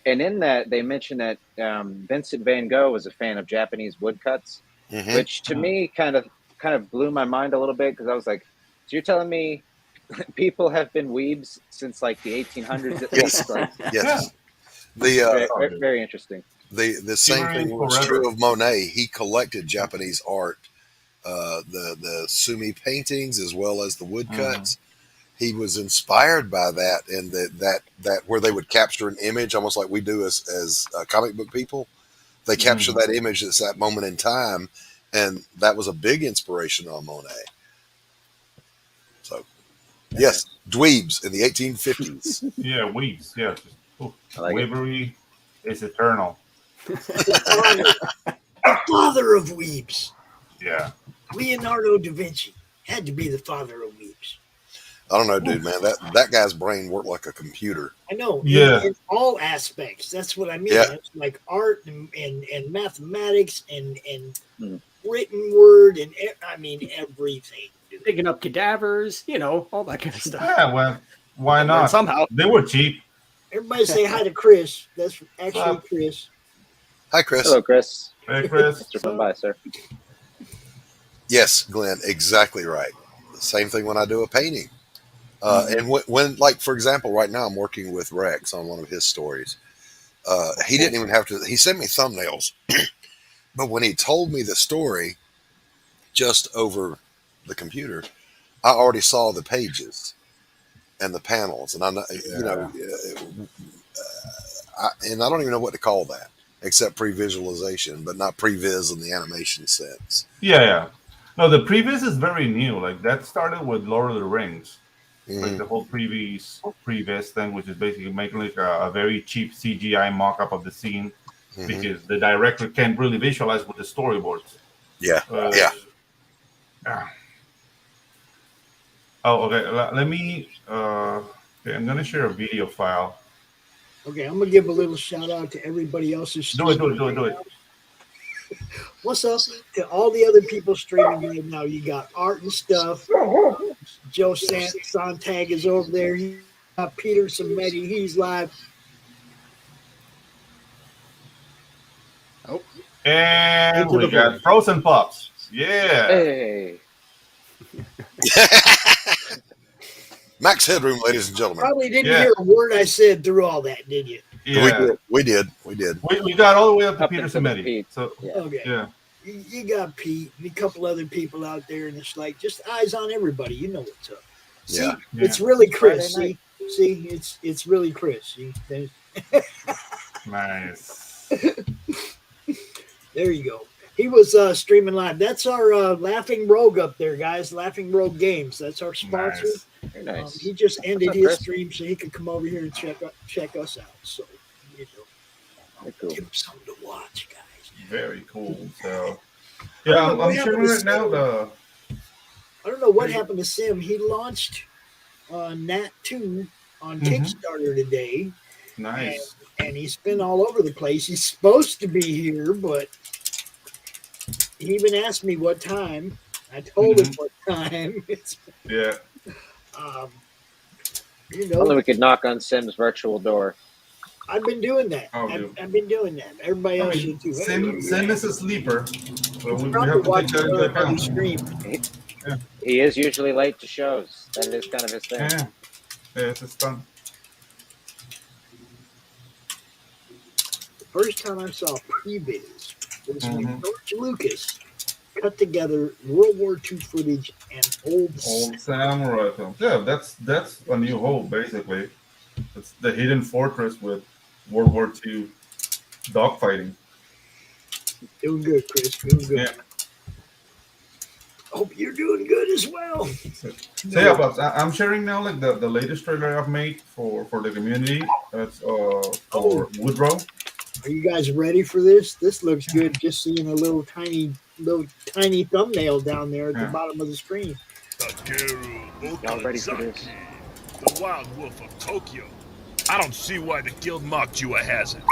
And in that, they mentioned that Vincent Van Gogh was a fan of Japanese woodcuts, which to me kind of blew my mind a little bit, because I was like, so you're telling me people have been weebs since like the 1800s at least? Like, yes. Very, very interesting. The same thing was true of Monet. He collected Japanese art, the sumi paintings as well as the woodcuts. He was inspired by that, and that where they would capture an image, almost like we do as comic book people. They capture that image at that moment in time, and that was a big inspiration on Monet. So, yes, dweebs in the 1850s. Yeah, weebs. Yeah, like weebery is eternal. The father of weebs. Yeah. Leonardo da Vinci had to be the father of weebs. I don't know, dude, man. That guy's brain worked like a computer. I know. Yeah. In all aspects. That's what I mean. Yeah. It's like art and mathematics and written word and everything. Picking up cadavers, all that kind of stuff. Yeah, well, why not? Somehow they were cheap. Everybody say hi to Chris. That's actually Chris. Hi, Chris. Hello, Chris. Hey, Chris. Bye, sir. Yes, Glenn, exactly right. The same thing when I do a painting. And when, like, for example, right now I'm working with Rex on one of his stories. He didn't even have to. He sent me thumbnails, but when he told me the story just over the computer, I already saw the pages and the panels, and I know, and I don't even know what to call that except pre-visualization, but not pre-vis in the animation sense. Yeah. No, the previs is very new. Like that started with Lord of the Rings, like the whole previs thing, which is basically making like a very cheap CGI mock-up of the scene because the director can't really visualize with the storyboards. Yeah. Oh, okay. Let me. Okay, I'm gonna share a video file. Okay, I'm gonna give a little shout out to everybody else's. Do it. What's up to all the other people streaming right now? You got Art and Stuff. Joe Sontag is over there. You got Peter Samedi. He's live. Oh, and we got Frozen Pops. Yeah. Hey. Max Headroom, ladies and gentlemen. Probably didn't hear a word I said through all that, did you? Yeah. We did. We got all the way up to Peter Samedi. So okay. Yeah. You got Pete and a couple other people out there, and it's like just eyes on everybody. You know what's up. See, it's really Chris. See, it's really Chris. See, nice. There you go. He was streaming live. That's our Laughing Rogue up there, guys. Laughing Rogue Games. That's our sponsor. Very nice. He just ended his stream so he could come over here and check us out. So, give him something to watch, guys. Very cool. So, yeah, I'm sharing right now. I don't know what happened to Sim. He launched Nat 2 on Kickstarter today. Nice. And he's been all over the place. He's supposed to be here, but he even asked me what time. I told him what time. Yeah. Only we could knock on Sim's virtual door. I've been doing that. I've been doing that. Everybody else should too. Sim is a sleeper. So we have to take that into account. He is usually late to shows. That is kind of his thing. Yeah, it's his fun. The first time I saw previs was when George Lucas cut together World War II footage and old samurai films. Yeah, that's A New Hope basically. It's the hidden fortress with World War II dogfighting. Doing good, Chris. Doing good. Yeah. Hope you're doing good as well. So yeah, but I'm sharing now like the latest trailer I've made for the community. That's for Woodrow. Are you guys ready for this? This looks good. Just seeing a little tiny thumbnail down there at the bottom of the screen. Y'all ready for this? The Wild Wolf of Tokyo. I don't see why the guild mocked you a hazard.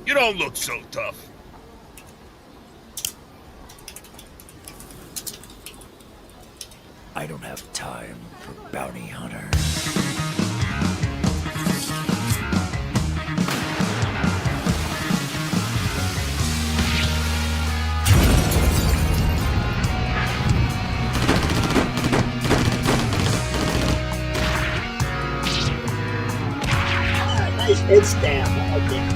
You don't look so tough. I don't have time for bounty hunters. Nice head stab out there.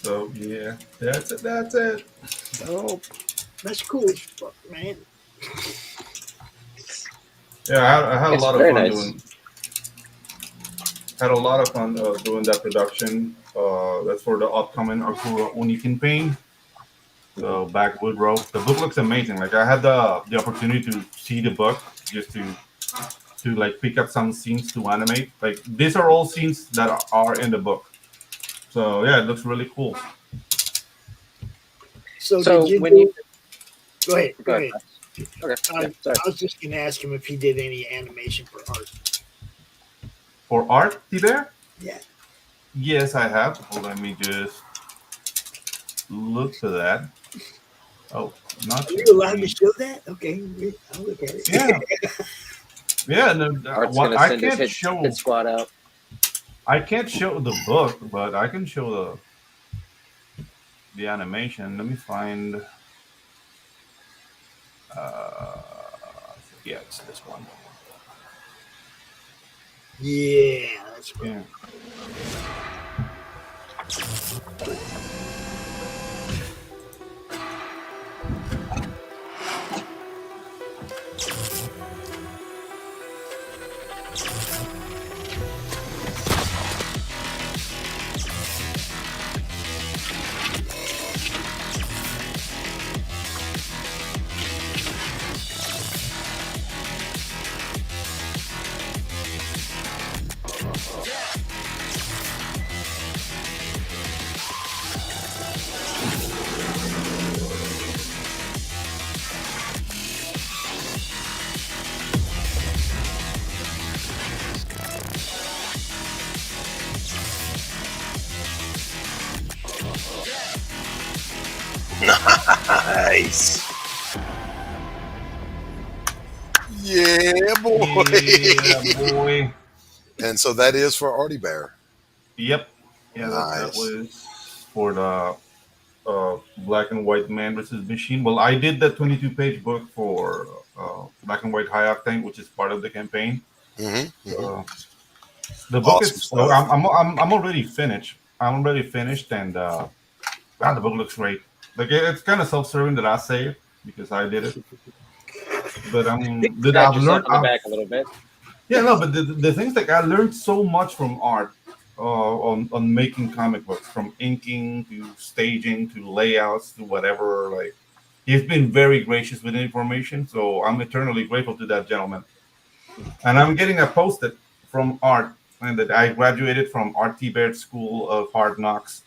So yeah, that's it. Oh, that's cool as fuck, man. Yeah, I had a lot of fun nice. doing. Had a lot of fun doing that production. That's for the upcoming Arturo Uni campaign. So back Woodrow. The book looks amazing. Like I had the opportunity to see the book just to like pick up some scenes to animate. Like these are all scenes that are in the book. So yeah, it looks really cool. So So did you when you- go ahead. Go ahead. Okay. I was just going to ask him if he did any animation for art. For art, there? Yeah. Yes, I have. Well, let me just look for that. Oh, not Are you yet. allowed to show that? Okay, I'll look at it. Yeah. Yeah, no, Art's what gonna I send his can't hit show. squad out. I can't show the book, but I can show the animation. Let me find. Yeah, it's this one. Yeah, that's right. Yeah. Nice. Yeah, boy. Yeah, boy. And so that is for Artie Bear. Yep. Yeah, that was for the Black and White Man versus Machine. Well, I did the 22-page book for Black and White High Octane, which is part of the campaign. The book Awesome is. stuff. I'm already finished. I'm already finished, and the book looks great. Like it's kind of self-serving that I say it because I did it. But I've learned on the back a little bit. Yeah, no, but the things like I learned so much from art on making comic books, from inking to staging to layouts to whatever. Like he's been very gracious with information, so I'm eternally grateful to that gentleman. And I'm getting a post-it from Art, and that I graduated from R.T. Baird School of Hard Knocks.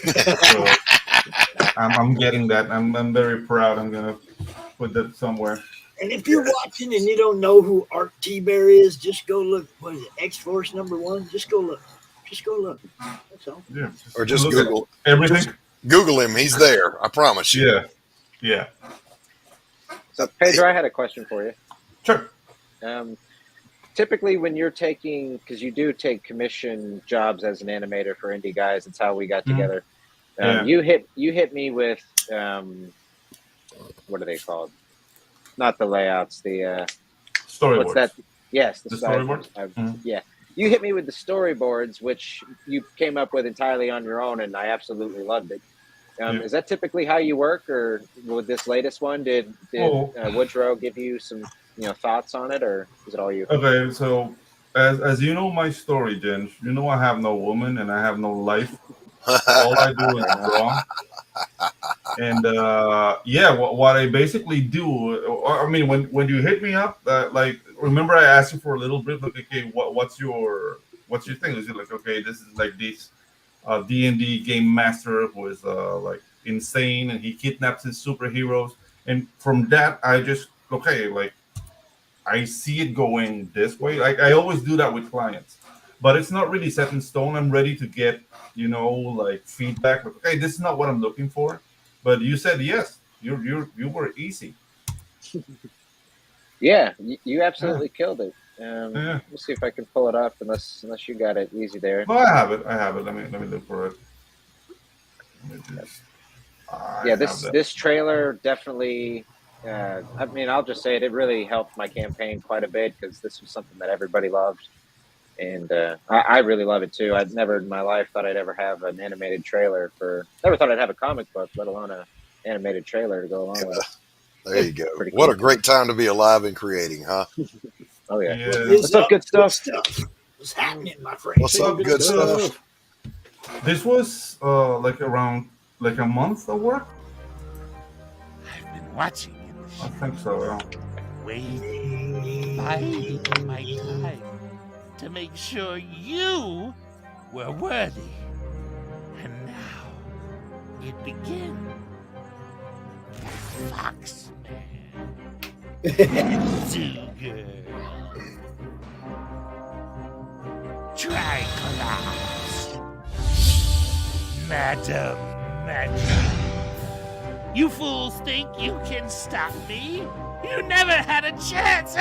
So I'm getting that. I'm very proud. I'm gonna put that somewhere. And if you're watching and you don't know who Art T-Bear is, just go look. What is it? X-Force #1? Just go look. Just go look. That's all. Yeah. Or just Look Google everything. Just Google him. He's there. I promise you. Yeah. Yeah. So Pedro, I had a question for you. Sure. Typically, when you're taking, because you do take commission jobs as an animator for indie guys, that's how we got together. Yeah. You hit me with what are they called? Not the layouts. The storyboards. What's that? Yes, the storyboards. Yeah, you hit me with the storyboards, which you came up with entirely on your own, and I absolutely loved it. Is that typically how you work, or with this latest one, did Woodrow give you some thoughts on it, or is it all you? Okay, so as you know my story, Jen, you know I have no woman and I have no life. All I do is draw. And what I basically do, I mean, when you hit me up, like, remember I asked you for a little bit, like, okay, what's your thing? Is it like, okay, this is like this D&D game master who is like insane and he kidnaps his superheroes, and from that I just like I see it going this way. Like I always do that with clients, but it's not really set in stone. I'm ready to get like feedback. Like, okay, this is not what I'm looking for. But you said yes. You were easy. Yeah, you absolutely killed it. Let me see if I can pull it up. Unless you got it easy there. Well, I have it. Let me look for it. This trailer definitely. I mean, I'll just say it. It really helped my campaign quite a bit because this was something that everybody loved, and I really love it too. I'd never in my life thought I'd ever have an animated trailer for. Never thought I'd have a comic book, let alone an animated trailer to go along with. There you go. What a great time to be alive and creating, huh? Oh yeah. What's up, good stuff? What's happening, my friend? What's up, good stuff? This was like around like a month of work. I've been watching. I think so, yeah. Waiting, biding my time to make sure you were worthy. And now it begins. Foxman. Zooger. Triclops. Madam Magic. You fools think you can stop me? You never had a chance!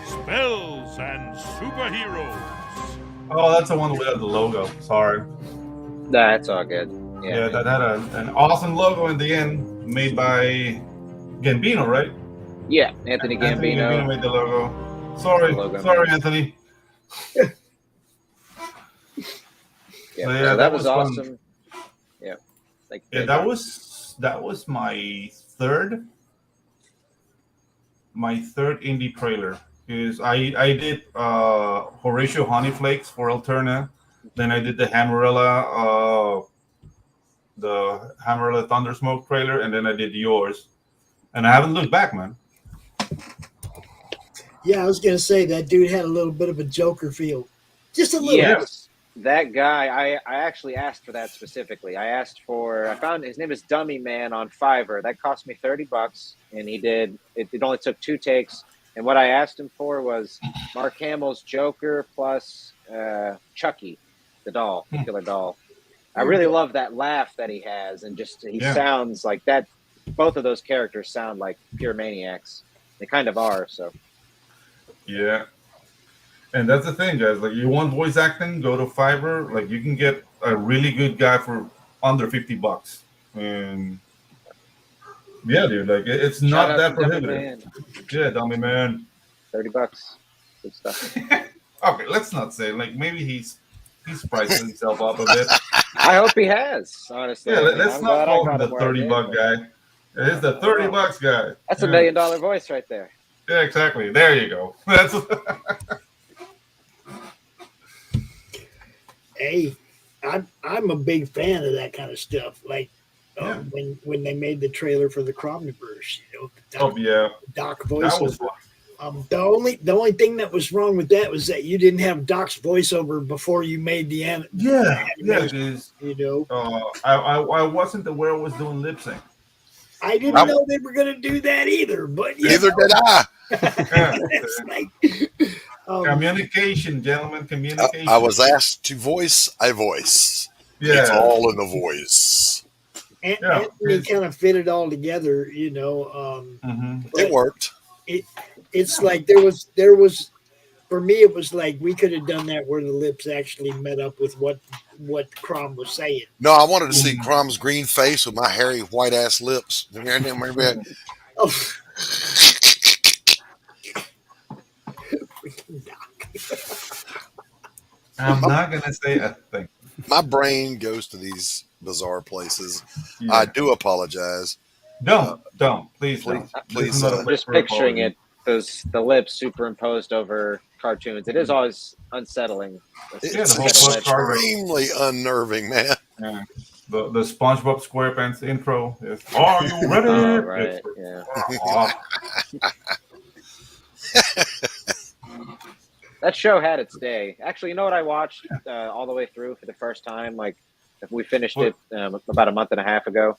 Spells and superheroes. Oh, that's the one without the logo. Sorry. That's all good. Yeah, that had an awesome logo in the end, made by Gambino, right? Yeah, Anthony Gambino. Anthony Gambino made the logo. Sorry, Anthony. Yeah, So, so that was fun. awesome. Yeah, like that was my third indie trailer. Is I did Horatio Honeyflakes for Alterna, then I did the Hammerella Thundersmoke trailer, and then I did yours, and I haven't looked back, man. Yeah, I was gonna say that dude had a little bit of a Joker feel, just a little. Yes. That guy, I actually asked for that specifically. I found his name is Dummy Man on Fiverr. That cost me $30, and he did. It only took 2 takes. And what I asked him for was Mark Hamill's Joker plus Chucky, the doll, the killer doll. I really love that laugh that he has, and just he sounds like that. Both of those characters sound like pure maniacs. They kind of are. So. Yeah. And that's the thing, guys. Like, you want voice acting, go to Fiverr. Like, you can get a really good guy for under $50. And yeah, dude, like it's not that prohibitive. Yeah, Dummy Man. $30. Good stuff. Okay, let's not say maybe he's priced himself up a bit. I hope he has, honestly. Yeah, let's not call him the $30 guy. It is the $30 guy. That's $1 million voice right there. Yeah, exactly. There you go. That's. Hey, I'm a big fan of that kind of stuff. Like when they made the trailer for the CRoMniverse, Doc voiceover. The only thing that was wrong with that was that you didn't have Doc's voiceover before you made the animation. Yeah, it is. I wasn't aware I was doing lip sync. I didn't know they were going to do that either, but neither did I. It's like. Communication, gentlemen, communication. I was asked to voice a voice. Yeah. It's all in the voice. Anthony kind of fit it all together, It worked. It's like there was for me it was like we could have done that where the lips actually met up with what CRoM was saying. No, I wanted to see CRoM's green face with my hairy white ass lips. I'm not going to say a thing. My brain goes to these bizarre places. Yeah. I do apologize. Please don't. I'm just picturing it, the lips superimposed over cartoons. It is always unsettling. It's extremely unnerving, man. Yeah. The SpongeBob SquarePants intro is, are you ready? Oh, right. That show had its day. Actually, you know what I watched all the way through for the first time? Like, we finished it about a month and a half ago.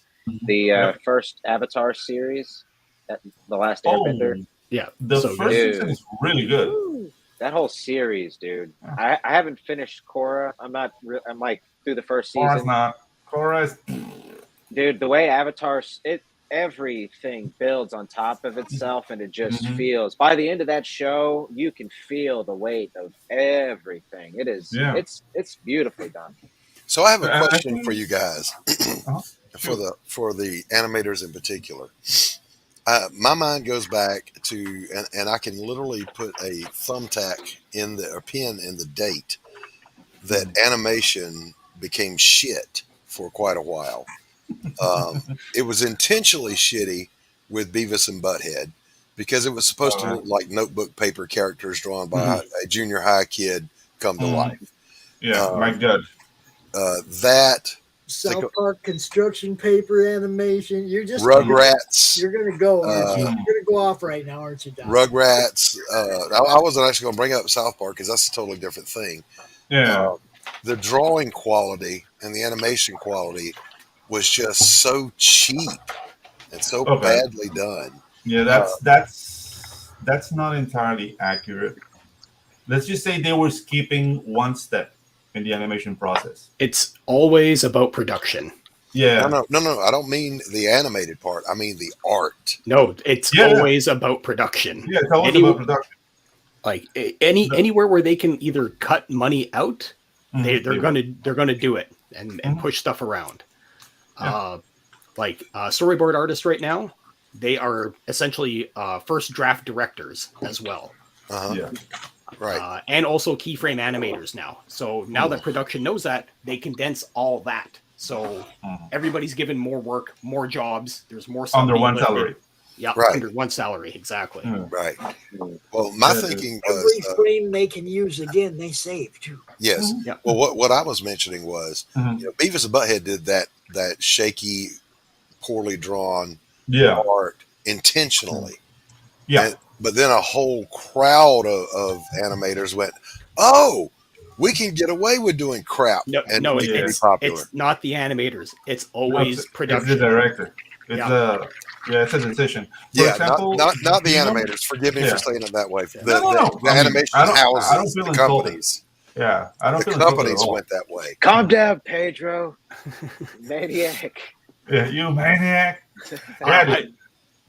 The first Avatar series, The Last Airbender. Yeah, the first season is really good. Woo. That whole series, dude. I haven't finished Korra. I'm like through the first season. Korra's. Dude, the way Avatar's everything builds on top of itself, and it just feels. By the end of that show, you can feel the weight of everything. It is. Yeah. It's beautifully done. So I have a question for you guys, for the animators in particular. My mind goes back to, and I can literally put a thumbtack or pin in the date that animation became shit for quite a while. It was intentionally shitty with Beavis and Butthead because it was supposed to look like notebook paper characters drawn by a junior high kid come to life. Yeah, my God. That South Park construction paper animation. You're just Rugrats. You're gonna go. Aren't you? You're gonna go off right now, aren't you, Doc? Rugrats. I wasn't actually going to bring up South Park because that's a totally different thing. Yeah. The drawing quality and the animation quality was just so cheap and so badly done. Yeah, that's not entirely accurate. let's just say they were skipping one step in the animation process. It's always about production. Yeah. No. I don't mean the animated part. I mean the art. No, it's always about production. Yeah, it's always about production. Like anywhere where they can either cut money out, they're gonna do it and push stuff around. Yeah. Storyboard artists right now, they are essentially first draft directors as well. Yeah. Right. And also keyframe animators now. So now that production knows that, they condense all that. So everybody's given more work, more jobs. There's more stuff under one lifted. salary. Yeah, Right. under one salary, exactly. Right. Well, my thinking Every was frame they can use again, they save too. yes. Yep. Well, what I was mentioning was Beavis and Butthead did that shaky, poorly drawn art intentionally. Yeah. But then a whole crowd of animators went, "Oh, we can get away with doing crap." No, it's popular. It's not the animators. It's always production. It's the director. It's a decision. For example, not the animators. Forgive me for saying it that way. The animation I don't houses, feel the insulted. companies. Yeah, I don't The feel insulted companies at all. went that way. Calm down, Pedro. Maniac. Yeah, you maniac.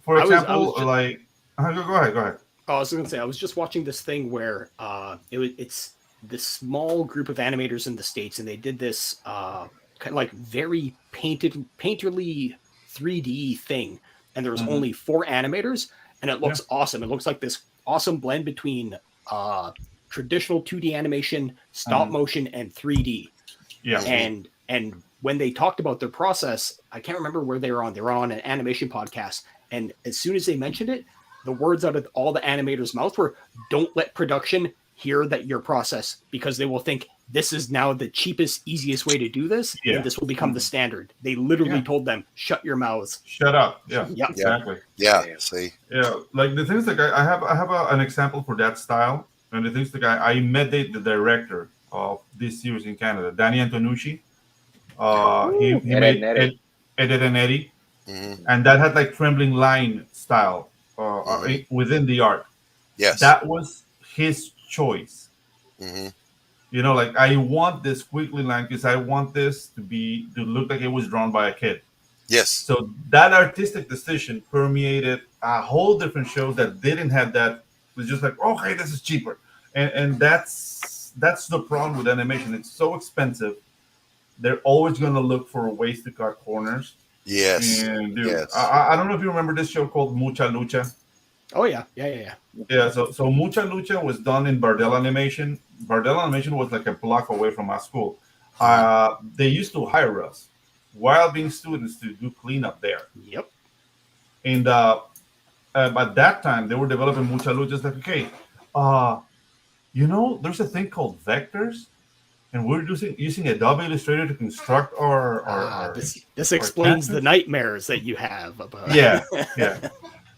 For example, go ahead. I was going to say, I was just watching this thing where it's this small group of animators in the States, and they did this kind of like very painterly 3D thing. And there was only 4 animators, and it looks awesome. It looks like this awesome blend between traditional 2D animation, stop motion, and 3D. Yeah. And when they talked about their process, I can't remember where they were on. They were on an animation podcast. And as soon as they mentioned it, the words out of all the animators' mouths were, "Don't let production hear that your process, because they will think this is now the cheapest, easiest way to do this, and this will become the standard." They literally told them, "Shut your mouths. Shut up." Yeah, Yep. exactly. Yeah, see. Yeah, like the things like I have an example for that style, and the things like I met the director of this series in Canada, Danny Antonucci. He made Ed and Eddie, and that had like trembling line style within the art. Yes, that was his choice. You know, like I want this squiggly line because I want this to look like it was drawn by a kid. Yes. So that artistic decision permeated a whole different show that didn't have that. It was just like, oh, hey, this is cheaper, and that's the problem with animation. It's so expensive. They're always going to look for ways to cut corners. Yes. And dude, yes. I don't know if you remember this show called Mucha Lucha. Oh yeah. Yeah. So Mucha Lucha was done in Bardell Animation. Bardell Animation was like a block away from our school. They used to hire us while being students to do cleanup there. Yep. And by that time, they were developing Mucha Lucha. It's like, okay, there's a thing called vectors. And we're using Adobe Illustrator to construct our this explains the nightmares that you have about. Yeah.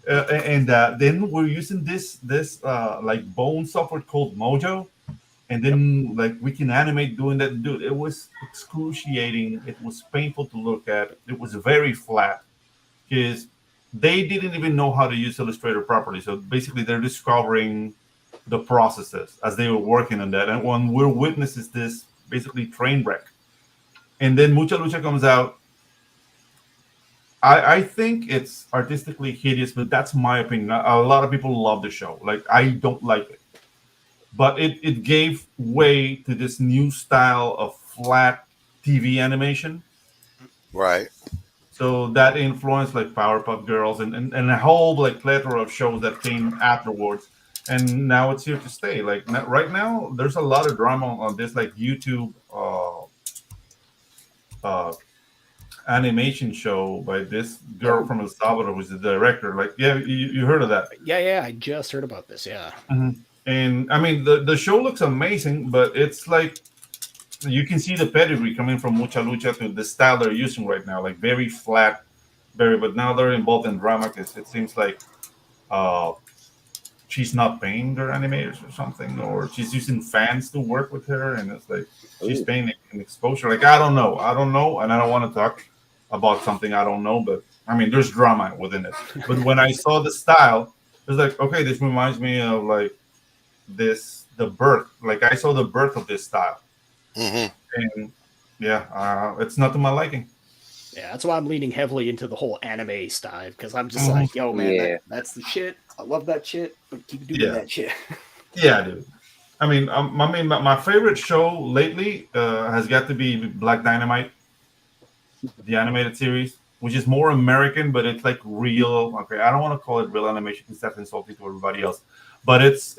And then we're using this like bone software called Mojo, and then like we can animate doing that. Dude, it was excruciating. It was painful to look at. It was very flat because they didn't even know how to use Illustrator properly. So basically, they're discovering the processes as they were working on that, and when we're witnesses this basically train wreck, and then Mucha Lucha comes out. I think it's artistically hideous, but that's my opinion. A lot of people love the show. Like I don't like it, but it gave way to this new style of flat TV animation. Right. So that influenced like Powerpuff Girls and a whole like plethora of shows that came afterwards. And now it's here to stay. Like right now, there's a lot of drama on this like YouTube animation show by this girl from El Salvador, who's the director. Like, yeah, you heard of that? Yeah, I just heard about this. Yeah. And I mean, the show looks amazing, but it's like you can see the pedigree coming from Mucha Lucha to the style they're using right now, like very flat, but now they're involved in drama because it seems like she's not paying their animators or something, or she's using fans to work with her, and it's like she's paying an exposure. Like I don't know, and I don't want to talk about something I don't know, but I mean, there's drama within it. But when I saw the style, it's like, okay, this reminds me of like this the birth. Like I saw the birth of this style, Mm-hmm. and yeah, it's not to my liking. Yeah, that's why I'm leaning heavily into the whole anime style because I'm just like, yo, man, that's the shit. I love that shit, but keep doing that shit. Yeah, dude. I mean, my favorite show lately has got to be Black Dynamite, the animated series, which is more American, but it's like real. Okay, I don't want to call it real animation because that's insulting to everybody else, but it's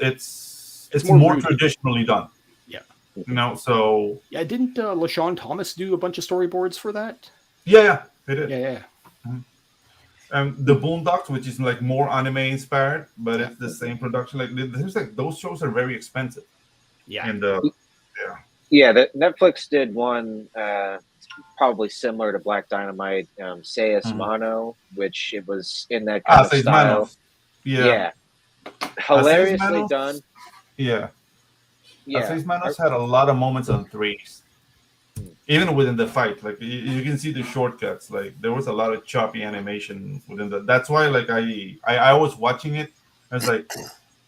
more traditionally done. Yeah. You know, so yeah, didn't LaShawn Thomas do a bunch of storyboards for that? Yeah, they did. Yeah. The Boondocks, which is like more anime inspired, but it's the same production. Like it seems like those shows are very expensive. Yeah, and that Netflix did one probably similar to Black Dynamite, Seis Mano, which it was in that kind of Seis style. Mano. Yeah, hilariously done. Yeah. Seis Manos had a lot of moments on threes. Even within the fight, like you can see the shortcuts. Like there was a lot of choppy animation within the. That's why, like I was watching it. I was like,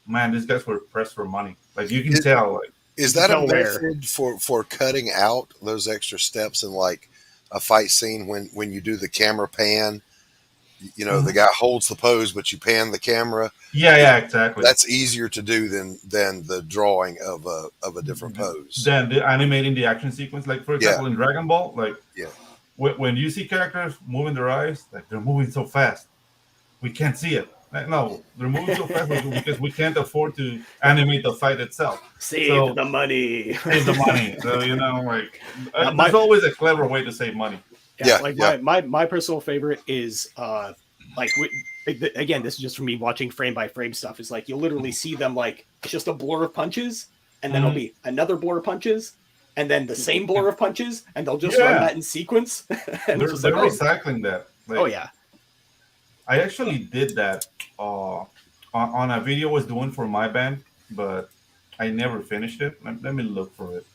man, these guys were pressed for money. Like you can tell. Like is that a method for cutting out those extra steps in like a fight scene when you do the camera pan? You know, the guy holds the pose, but you pan the camera. Yeah, exactly. That's easier to do than the drawing of a different pose. Then the animating the action sequence, like for example in Dragon Ball, like when you see characters moving their eyes, like they're moving so fast, we can't see it. Like, no, they're moving so fast because we can't afford to animate the fight itself. Save the money. Save the money. So you know, like there's always a clever way to save money. My personal favorite is again, this is just from me watching frame by frame stuff. Is like you'll literally see them like it's just a blur of punches, and then it'll be another blur of punches, and then the same blur of punches, and they'll just run that in sequence. And they're recycling that. Like, I actually did that on a video I was doing for my band, but I never finished it. Let me look for it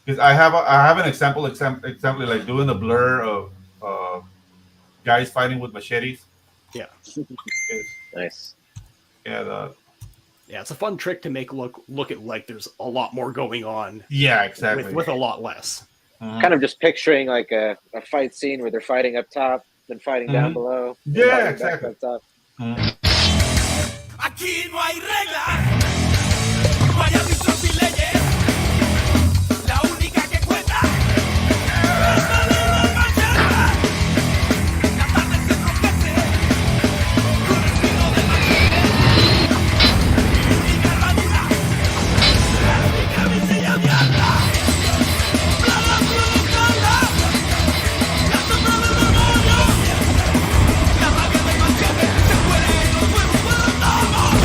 because I have an example like doing the blur of guys fighting with machetes. Yeah. Nice. Yeah, it's a fun trick to make look it like there's a lot more going on. Yeah, exactly. With a lot less. Kind of just picturing like a fight scene where they're fighting up top, then fighting down below. Yeah, exactly. Up top. Aquí no hay reglas, no hay árbitros y leyes. La única que cuenta es la de la mañana. La tarde se enrojece con el vino de machete. Mi armadura, mi camisilla mierda. Blalock provocada, la sombra del demonio. La rabia del machete se muere en los huevos fueron todos.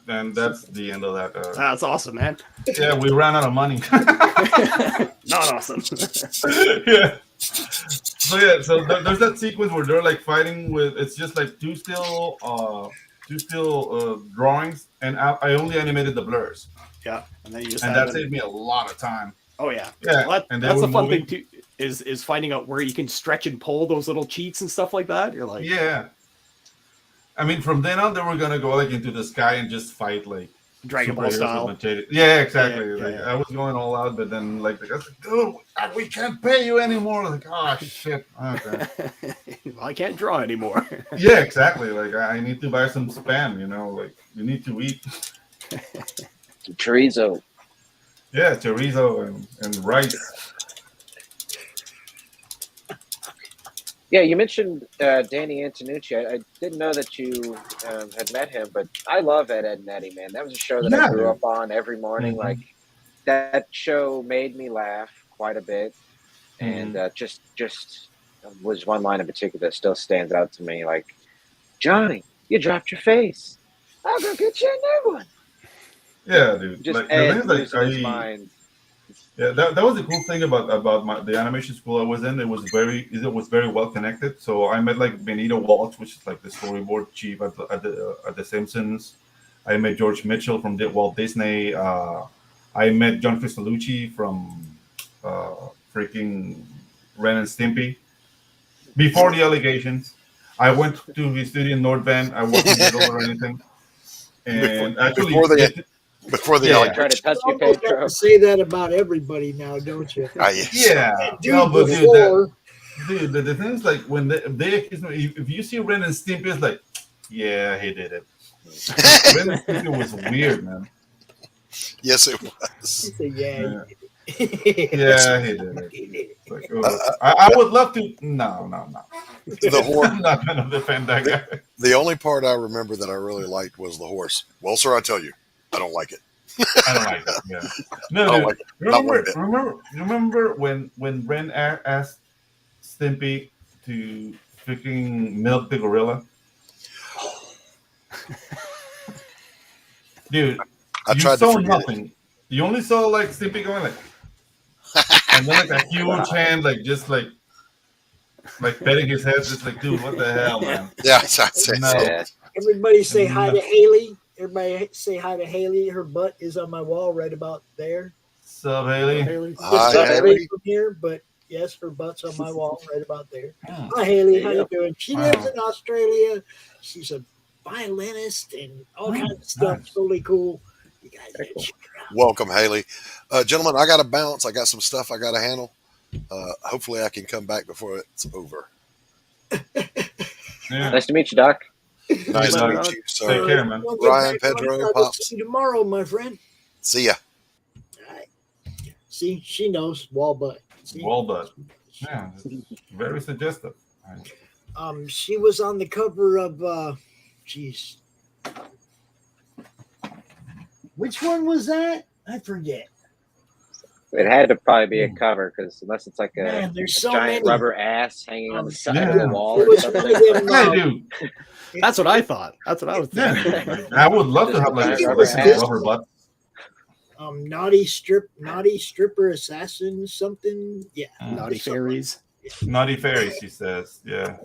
And that's the end of that. That's awesome, man. Yeah, we ran out of money. Not awesome. Yeah. So there's that sequence where they're like fighting with. It's just like two still drawings, and I only animated the blurs. Yeah, and then you just that saved me a lot of time. Oh yeah. Yeah, well, and that's the fun thing too. Is finding out where you can stretch and pull those little cheats and stuff like that. You're like, yeah. I mean, from then on, they were gonna go like into the sky and just fight like Dragon Ball style. Yeah, exactly. Yeah, like I was going all out, but then like the guys like, dude, we can't pay you anymore. Like, oh shit. Okay. Well, I can't draw anymore. Yeah, exactly. Like I need to buy some spam. You know, like you need to eat chorizo. Yeah, chorizo and rice. Yeah, you mentioned Danny Antonucci. I didn't know that you had met him, but I love Ed, and Eddie, man. That was a show that I grew up on every morning. Like that show made me laugh quite a bit, and just was one line in particular that still stands out to me. Like, Johnny, you dropped your face. I'll go get you a new one. Yeah, dude. Just like, Ed losing his mind. Yeah, that was the cool thing about the animation school I was in. It was very well connected. So I met like Benito Walsh, which is like the storyboard chief at the Simpsons. I met George Mitchell from Walt Disney. I met John Cristalucci from freaking Ren and Stimpy. before the allegations. I went to his studio in North Bend. I wasn't get over anything. And actually, before the I try to touch you, almost have Pedro. to say that about everybody now, don't you? Yeah. Dude, No, but before, dude, the thing is, like, when they accuse me, if you see Ren and Stimpy, it's like, yeah, he did it. Ren and Stimpy was weird, man. Yes, it was. he said, yeah. Yeah, he did it. Like, I would love to. No. The horse. I'm not going to defend that guy. The only part I remember that I really liked was the horse. Well, sir, I tell you, I don't like it. I don't like it. Yeah. No, I don't dude, like it. Not one bit. remember when Ren asked Stimpy to freaking milk the gorilla? Dude, I tried to saw forget nothing. it. You only saw like Stimpy going like, and then like a huge hand, like just like petting his head, just like, dude, what the hell, man? Yeah, I'd say No. so. Everybody say hi to Haley. Everybody say hi to Haley. Her butt is on my wall right about there. Sup, Haley? Hi, Just Haley. from here, but yes, her butt's on my wall right about there. Hi, Haley. How you doing? She lives in Australia. She's a violinist and all kinds of stuff. Nice. Totally cool. You guys gotta check her out. Welcome, Haley. Gentlemen, I got to bounce. I got some stuff I got to handle. Hopefully, I can come back before it's over. Nice to meet you, Doc. Nice to meet you, Take sir. care, man. We'll get Ryan, back on Pedro, it. I'll Pops. see you tomorrow, my friend. See ya. All right. See, she knows wall butt. See? Well done. Yeah, very suggestive. She was on the cover of geez. Which one was that? I forget. It had to probably be a cover because unless it's like a, Man, there's so giant many. rubber ass hanging on the side of yeah. the wall It or was something. one of them, Hey, dude. That's what I thought. That's what I was thinking. Yeah. I would love to have like it a was this- rubber butt. naughty stripper assassin something. Yeah. Naughty fairies. Naughty fairies, she says. Yeah.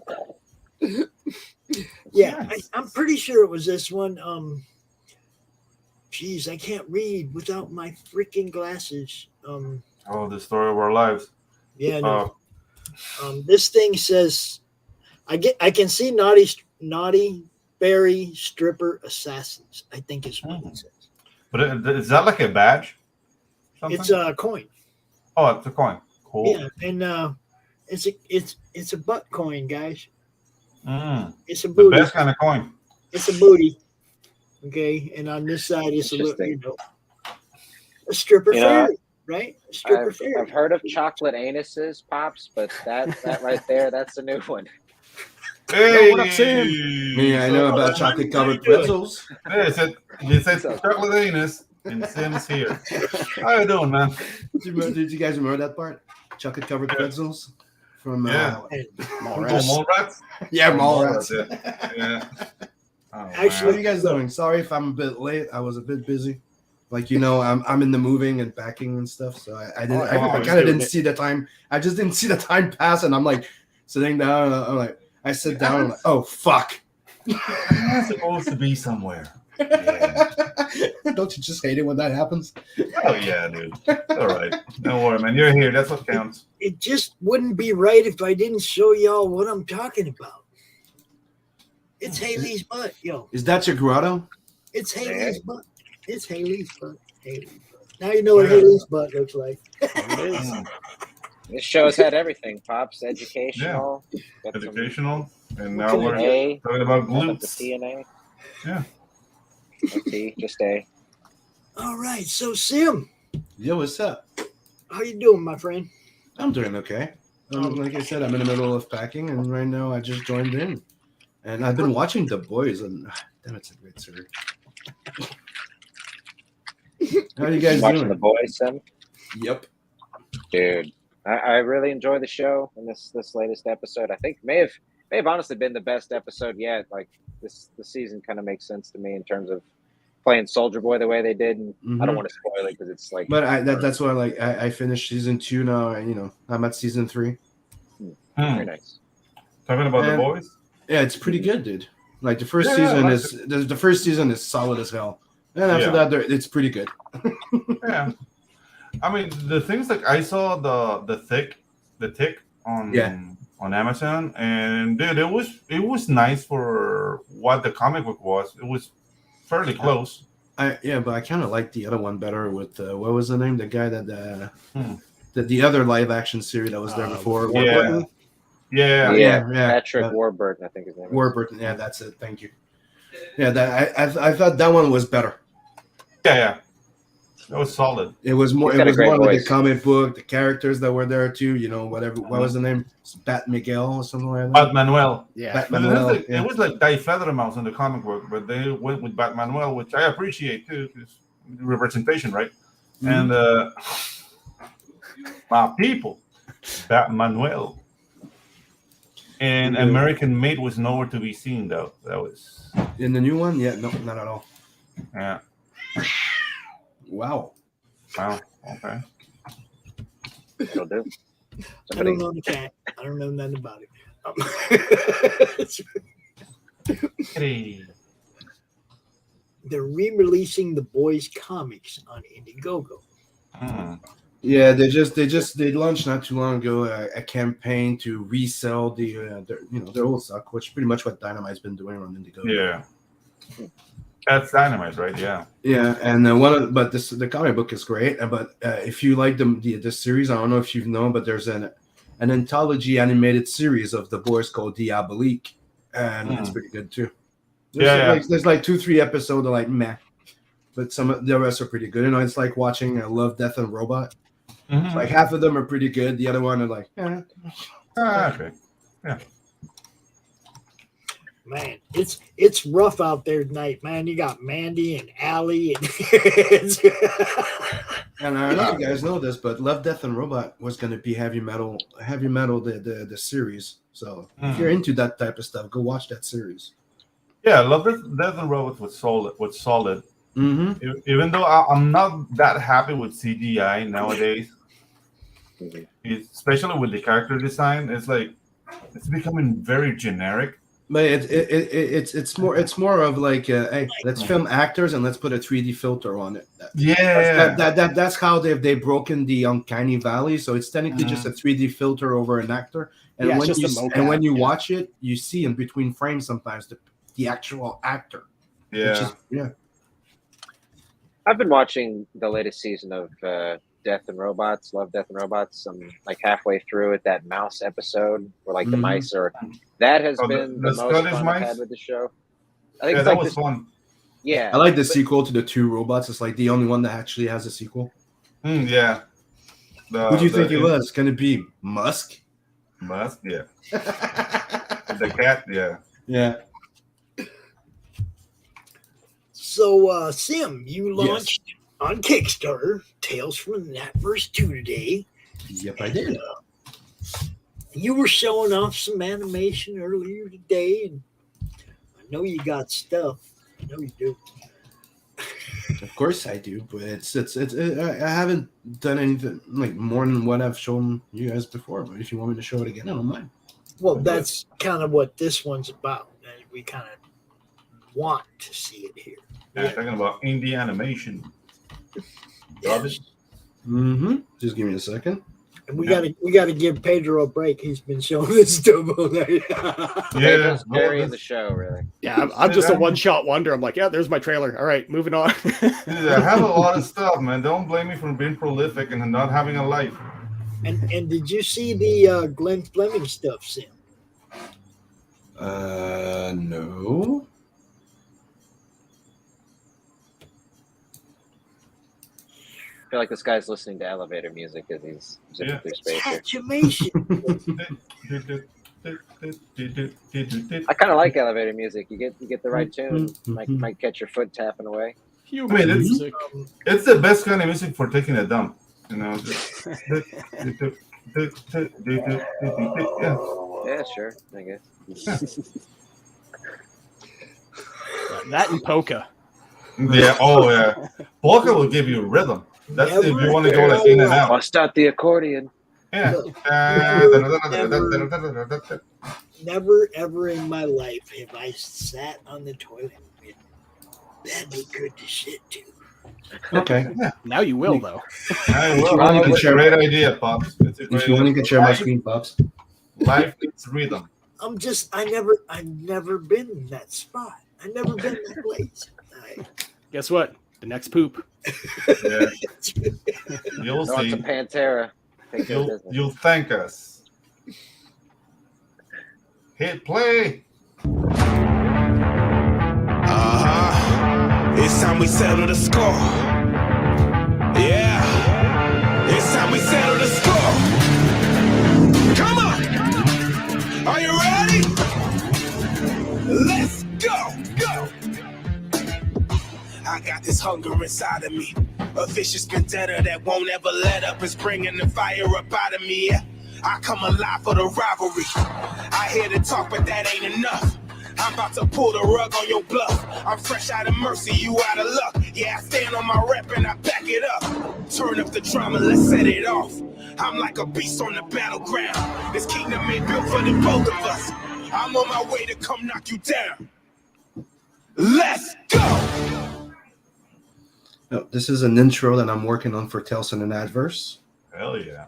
Yeah, Nice. I'm pretty sure it was this one. Geez, I can't read without my freaking glasses. Oh, the story of our lives. Yeah, no. This thing says, I can see naughty fairy stripper assassins. I think is what it says. But is that like a badge? Something? It's a coin. Oh, it's a coin. Cool. Yeah, and it's a butt coin, guys. It's a The booty. best kind of coin. It's a booty. Okay, and on this side it's a little, a stripper fairy, right? A stripper fairy. I've heard of chocolate anuses, Pops, but that right there, that's a new one. Hey, what up, Sam? Me, I know about chocolate covered pretzels. Hey, it said chocolate anus, and Sam's here. How you doing, man? Did you guys remember that part? Chocolate covered pretzels from Mallrats? Yeah, Mallrats. Yeah. Oh, Actually, how are you guys doing? Sorry if I'm a bit late. I was a bit busy. Like, you know, I'm in the moving and packing and stuff, so I kind of didn't see the time. I just didn't see the time pass, and I'm like sitting down. And I'm like, I sit down. And I'm like, oh fuck! I'm supposed to be somewhere. Yeah. Don't you just hate it when that happens? Oh yeah, dude. All right, don't worry, man. You're here. That's what counts. It just wouldn't be right if I didn't show y'all what I'm talking about. It's Haley's butt, yo. Is that your grotto? It's Haley's butt. It's Haley's butt. Haley's butt. Now you know what Haley's butt looks like. This show's had everything, Pops. Educational. got some Educational, and now we're A, talking about the glutes. TNA. Yeah. No T, just A. All right, so Sim, Yo, what's up? how you doing, my friend? I'm doing okay. Like I said, I'm in the middle of packing, and right now I just joined in. And I've been watching The Boys, and damn, it's a great series. How are you guys Watching doing? The Boys, Sim? Yep. Dude, I really enjoy the show and this latest episode. I think may have honestly been the best episode yet. Like the season kind of makes sense to me in terms of playing Soldier Boy the way they did. And I don't want to spoil it because it's like. But that's why I finished season 2 now, and you know I'm at season 3. Very nice. Talking about The Boys. Yeah, it's pretty good, dude. Like the first season is solid as hell, and after that, it's pretty good. Yeah. I mean, the things like I saw the tick on on Amazon, and dude, it was nice for what the comic book was. It was fairly close. But I kind of like the other one better with what was the name? The guy that the other live action series that was there before. Warburton? Yeah. Patrick Warburton, I think his name. Warburton. Yeah, that's it. Thank you. Yeah, that I thought that one was better. Yeah. That was solid. It was more. It was more like a comic book. The characters that were there too. You know, whatever. What was the name? Bat Miguel or something like that. Bat Manuel. Yeah. Bat Manuel. It was like Die Fledermaus in the comic book, but they went with Bat Manuel, which I appreciate too, because representation, right? Mm-hmm. And my people, Bat Manuel. And American Made was nowhere to be seen, though. That was in the new one. Yeah, no, not at all. Yeah. Wow. Okay. It'll do. I don't know the cat. I don't know nothing about it. Hey. They're re-releasing the boys' comics on Indiegogo. Yeah, they launched not too long ago a campaign to resell their old stock, which is pretty much what Dynamite's been doing on Indiegogo. Yeah. That's Dynamite, right? Yeah. Yeah, and the comic book is great. But if you like the series, I don't know if you know, but there's an anthology animated series of the boys called Diabolique, and it's pretty good too. There's like 2-3 episodes are like meh, but some of the rest are pretty good. You know, it's like watching Love, Death, and Robot. Mm-hmm. Like half of them are pretty good, the other one are like, okay, yeah. Man, it's rough out there tonight, man. You got Mandy and Allie, and and I don't know if you guys know this, but Love, Death, and Robot was going to be heavy metal, the series. So if you're into that type of stuff, go watch that series. Yeah, Love, Death, and Robot was solid. Mm-hmm. Even though I'm not that happy with CGI nowadays, especially with the character design, it's becoming very generic. But it's more of like hey, let's film actors and let's put a 3D filter on it. That's how they've broken the uncanny valley. So it's technically just a 3D filter over an actor, and when you watch it, you see in between frames sometimes the actual actor. Yeah. I've been watching the latest season of Death and Robots, Love, Death and Robots. I'm like halfway through it. That mouse episode where like the mice are. That has been the most fun I've had with the show. I think that was fun. Yeah, I like the sequel to the 2 robots. It's like the only one that actually has a sequel. Yeah. Who do you think it was? Going to be Musk? Musk, yeah. The cat, yeah. Yeah. So, Sim, you launched on Kickstarter Tales from the Natverse 2 today. Yep, I did. You were showing off some animation earlier today, and I know you got stuff. I know you do. Of course I do, but I haven't done anything like more than what I've shown you guys before. But if you want me to show it again, I don't mind. Well, that's kind of what this one's about. We kind of want to see it here. Yeah, talking about indie animation. Yes. Mm-hmm. Just give me a second. And we gotta give Pedro a break. He's been showing this stuff all night. Pedro's carrying the show, really. Yeah, I'm just a one-shot wonder. I'm like, yeah, there's my trailer. All right, moving on. I have a lot of stuff, man. Don't blame me for being prolific and not having a life. And did you see the Glenn Fleming stuff, Sam? No. I feel like this guy's listening to elevator music as he's zipping through space. Hatchamation. I kind of like elevator music. You get the right tune, might catch your foot tapping away. Music. It's the best kind of music for taking a dump. You know. Yeah, sure. I guess. That and polka. Yeah. Oh, yeah. Polka will give you rhythm. That's if you want to go like in and out. I'll start the accordion. Yeah. Never ever in my life have I sat on the toilet. That'd be good to shit too. Okay. Yeah. Now you will, though. I will. It's a great idea, Pops. If you want, you can share my screen, Pops. Life needs rhythm. I've never been in that spot. I've never been in that place. Guess what? The next poop. Yeah. You'll No, it's see. a Pantera. You'll thank us. Hit play. It's time we settle the score. Yeah. It's time we settle the score. Come on. Are you ready? Let's go. Go. I got this hunger inside of me. A vicious vendetta that won't ever let up. It's bringing the fire up out of me. I come alive for the rivalry. I hear the talk, but that ain't enough. I'm about to pull the rug on your bluff. I'm fresh out of mercy, you out of luck. Yeah, I stand on my rep and I back it up. Turn up the drama, let's set it off. I'm like a beast on the battleground. This kingdom ain't built for the both of us. I'm on my way to come knock you down. Let's go! No, this is an intro that I'm working on for Tales in an Adverse. Hell yeah.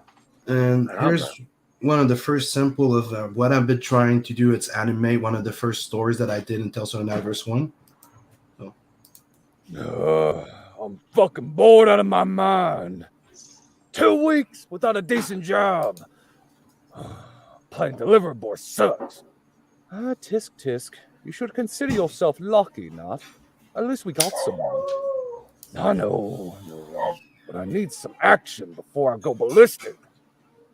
And here's one of the first sample of what I've been trying to do. It's animate one of the first stories that I did in Tales in an Adverse 1. I'm fucking bored out of my mind. 2 weeks without a decent job. Playing Deliver Boy sucks. Tisk tisk. You should consider yourself lucky, not? At least we got someone. I know, but I need some action before I go ballistic.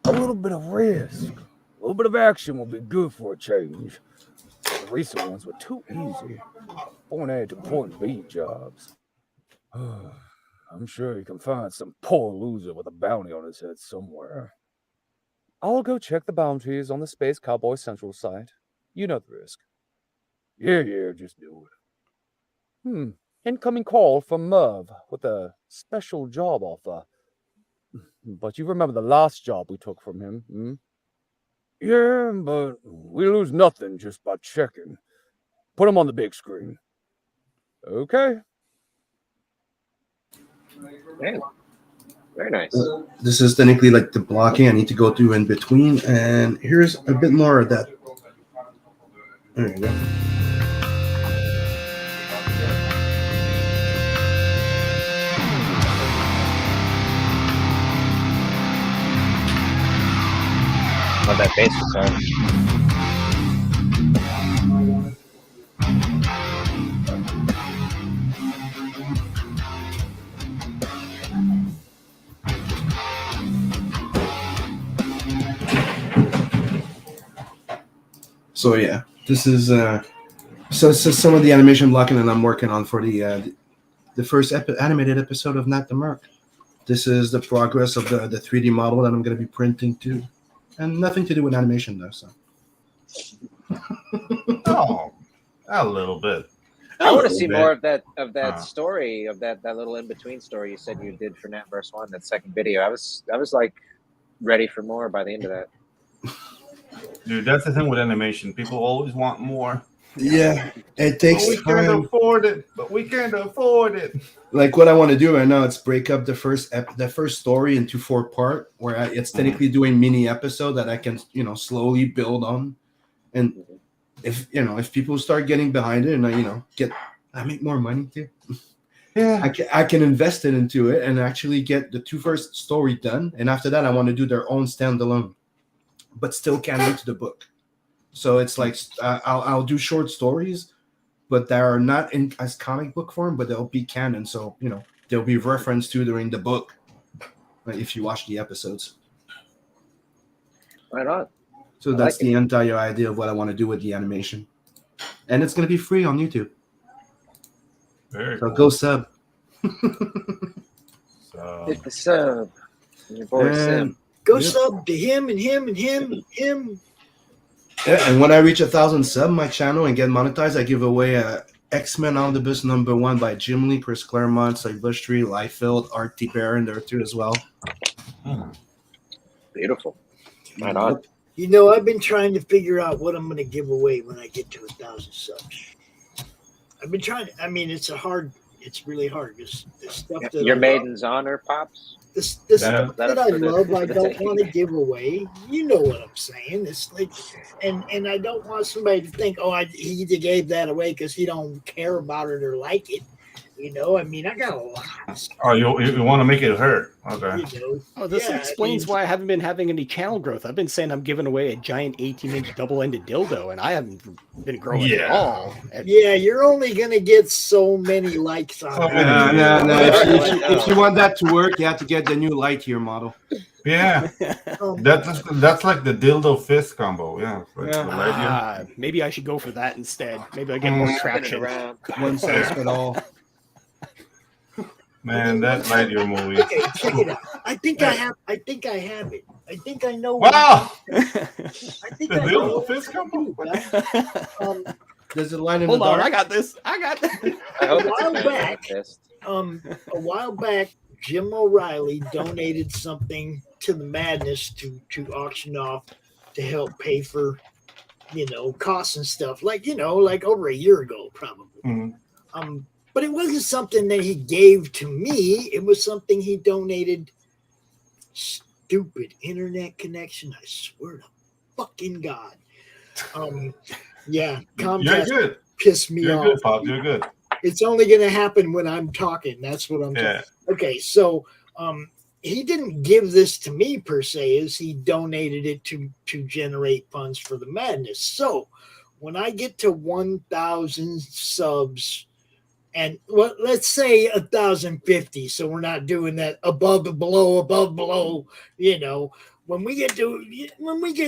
A little bit of risk, a little bit of action will be good for a change. The recent ones were too easy. Point A to point B jobs. I'm sure you can find some poor loser with a bounty on his head somewhere. I'll go check the bounties on the Space Cowboy Central site. You know the risk. Yeah, just do it. Incoming call from Merv with a special job offer. But you remember the last job we took from him, hmm? Yeah, but we lose nothing just by checking. Put him on the big screen. Okay. Yeah. Very nice. This is technically like the blocking I need to go through in between. And here's a bit more of that. There you go. Love that bass guitar. So yeah, this is so some of the animation blocking that I'm working on for the first animated episode of Not the Merc. This is the progress of the 3D model that I'm going to be printing too, and nothing to do with animation though. So Oh, a little bit. I want to see more of that story, of that little in between story you said you did for Nat Verse 1, that second video. I was like ready for more by the end of that. Dude, that's the thing with animation. People always want more. Yeah, it takes we time. Can't afford it, but we can't afford it. Like what I want to do right now, it's break up the first story into 4 parts, where it's technically doing mini episode that I can slowly build on, and if people start getting behind it and I make more money too. Yeah, I can invest it into it and actually get the 2 first story done, and after that I want to do their own standalone, but still canon to the book. So it's like I'll do short stories, but they are not in as comic book form, but they'll be canon. So they'll be referenced to during the book, if you watch the episodes. Right on. So that's the entire idea of what I want to do with the animation, and it's going to be free on YouTube. Very so cool. Go sub. Hit the sub. Your boy Sim. Go sub to him and him and him and him. Yeah, and when I reach 1,000 sub my channel and get monetized, I give away a X-Men Omnibus #1 by Jim Lee, Chris Claremont, Cy Bushtree, Liefeld, Art T. Barron there too as well. Beautiful. Right on. I've been trying to figure out what I'm going to give away when I get to 1,000 subs. I've been trying. I mean, it's a hard It's really hard. This stuff that Your I maiden's honor, pops. the That- stuff that that up I for the- love, for I the don't taking. want to give away. You know what I'm saying? It's like, and I don't want somebody to think, oh, he gave that away because he don't care about it or like it. You know, I mean, I got a lot of stuff. Oh, you want to make it hurt? Okay. You know, Oh, this yeah, explains I mean, why I haven't been having any channel growth. I've been saying I'm giving away a giant 18-inch double-ended dildo, and I haven't been growing at all. Yeah, you're only gonna get so many likes on it. No. If you want that to work, you have to get the new Lightyear model. Yeah, that's like the dildo fist combo. Yeah, it's like the Lightyear. Maybe I should go for that instead. Maybe I get more traction. One size fit all. Man, that Lightyear movie. Okay, check it out. I think I have it. I think I know. Wow. I think The I know. dildo fist combo. There's a line in Hold the on, dark. I got this. I got this. A while back, Jim O'Reilly donated something to the Madness to auction off to help pay for, costs and stuff. Like over a year ago, probably. Mm-hmm. But it wasn't something that he gave to me. It was something he donated. Stupid internet connection. I swear to fucking God. Yeah, Comcast pissed me off. You're good, Pop. You're good. It's only going to happen when I'm talking. That's what I'm Yeah. Okay, so he didn't give this to me per se, as he donated it to generate funds for the Madness. So when I get to 1,000 subs, and let's say 1,050, so we're not doing that above below. When we get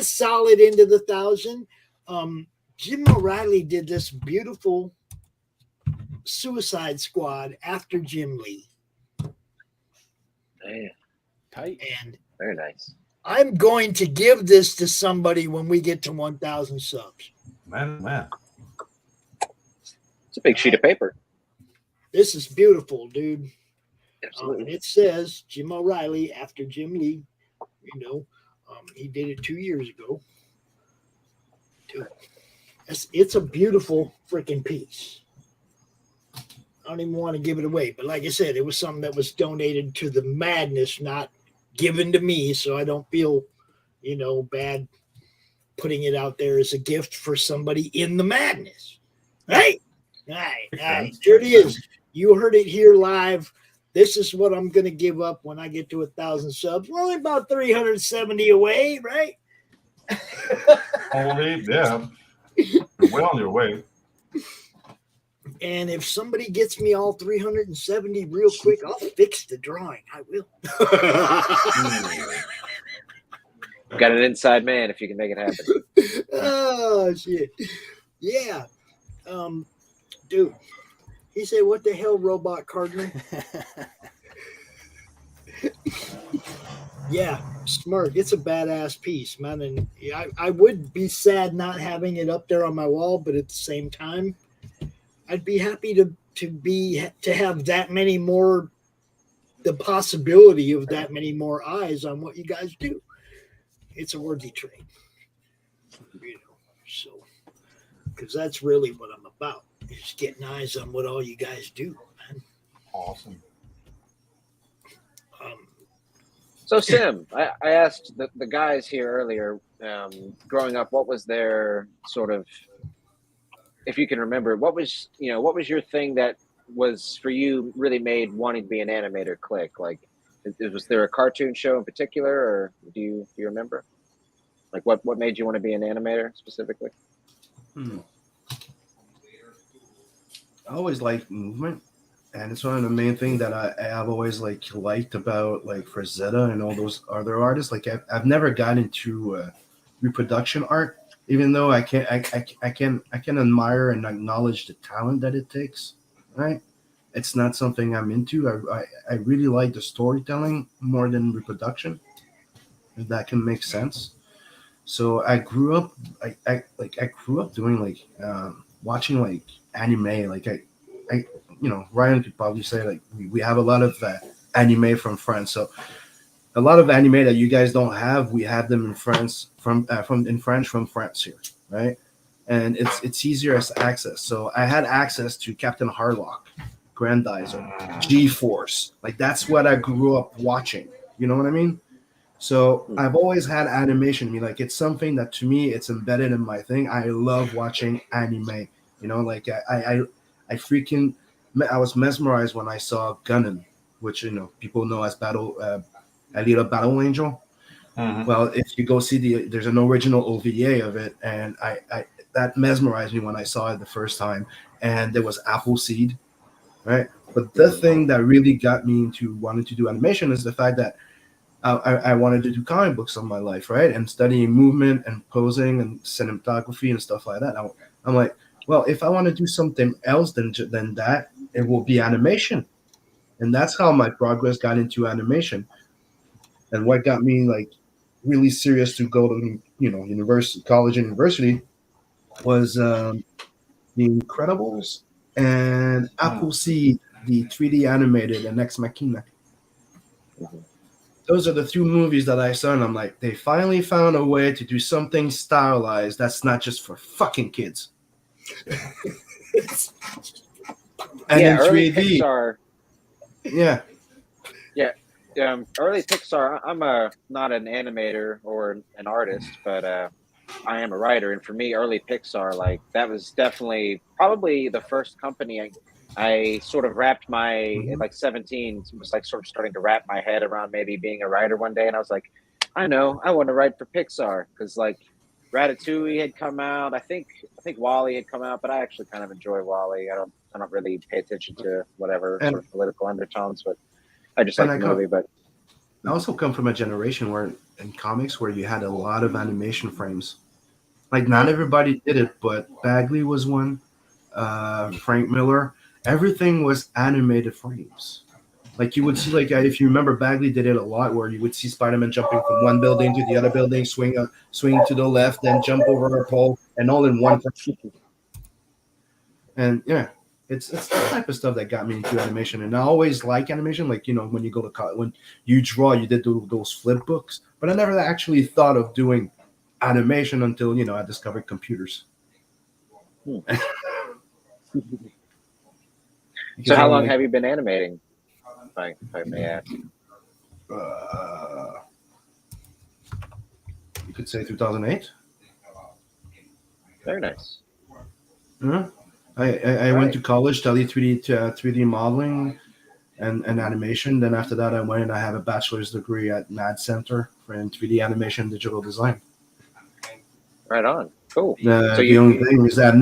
solid into the 1,000, Jim O'Reilly did this beautiful Suicide Squad after Jim Lee. Man, tight and very nice. I'm going to give this to somebody when we get to 1,000 subs. Man, it's a big sheet of paper. This is beautiful, dude. Absolutely. And it says Jim O'Reilly after Jim Lee. He did it 2 years ago. Dude, it's a beautiful freaking piece. I don't even want to give it away, but like I said, it was something that was donated to the Madness, not given to me, so I don't feel, bad putting it out there as a gift for somebody in the Madness. Right? All right. There it is. You heard it here live. This is what I'm going to give up when I get to 1,000 subs. We're only about 370 away, right? Holy, yeah. You're well on your way. And if somebody gets me all 370 real quick, I'll fix the drawing. I will. Got an inside man if you can make it happen. Oh, shit. Yeah. Dude, he said, what the hell, Robot Cardinal? Yeah, smart. It's a badass piece, man. And I would be sad not having it up there on my wall, but at the same time, I'd be happy to have that many more, the possibility of that many more eyes on what you guys do. It's a worthy trade, so, because that's really what I'm about, is getting eyes on what all you guys do, man. Awesome. So, Sim, I asked the guys here earlier, growing up, what was their sort of, if you can remember, what was your thing that was for you really made wanting to be an animator click? Like, was there a cartoon show in particular, or do you remember? Like, what made you want to be an animator specifically? I always liked movement, and it's one of the main things that I've always liked about Frazetta and all those other artists. Like I've never got into reproduction art, even though I can admire and acknowledge the talent that it takes. Right, it's not something I'm into. I really like the storytelling more than reproduction, if that can make sense. So I grew up doing watching anime. Ryan could probably say we have a lot of anime from France. So a lot of anime that you guys don't have, we have them in France from France here, right? And it's easier as access. So I had access to Captain Harlock Grandizer, G-Force. Like that's what I grew up watching. You know what I mean? So I've always had animation. I mean, like it's something that to me it's embedded in my thing. I love watching anime. You know, like I freaking I was mesmerized when I saw Gunnan, which people know as Alita Battle Angel. Well, if you go see there's an original OVA of it, and I that mesmerized me when I saw it the first time. And there was Appleseed, right? But the thing that really got me into wanting to do animation is the fact that I wanted to do comic books all my life, right? And studying movement and posing and cinematography and stuff like that. I'm like, well, if I want to do something else than that, it will be animation. And that's how my progress got into animation. And what got me like really serious to go to university, college and university was The Incredibles and Appleseed, the 3D animated, and Ex Machina. Those are the two movies that I saw, and I'm like, they finally found a way to do something stylized that's not just for fucking kids. And in 3D. Pixar, yeah. Early Pixar. I'm not an animator or an artist, but I am a writer. And for me, early Pixar, like that was definitely probably the first company I sort of wrapped at like 17, was like sort of starting to wrap my head around maybe being a writer one day. And I was like, I know, I want to write for Pixar, because like Ratatouille had come out. I think WALL-E had come out, but I actually kind of enjoy WALL-E. I don't really pay attention to whatever sort of political undertones, but I just like the movie. But I also come from a generation where in comics where you had a lot of animation frames. Like not everybody did it, but Bagley was one. Frank Miller. Everything was animated frames. Like you would see, like if you remember, Bagley did it a lot, where you would see Spider-Man jumping from one building to the other building, swing to the left, then jump over a pole, and all in one frame. And yeah, it's the type of stuff that got me into animation. And I always like animation. Like when you go to college, when you draw, you did those flip books, but I never actually thought of doing animation until I discovered computers. So how long have you been animating, if I may ask? You could say 2008. Very nice. Yeah. I went to college, studied 3D modeling and animation. Then after that, I went and I have a bachelor's degree at NAD Center in 3D animation and digital design. Right on. Cool. So the only thing is that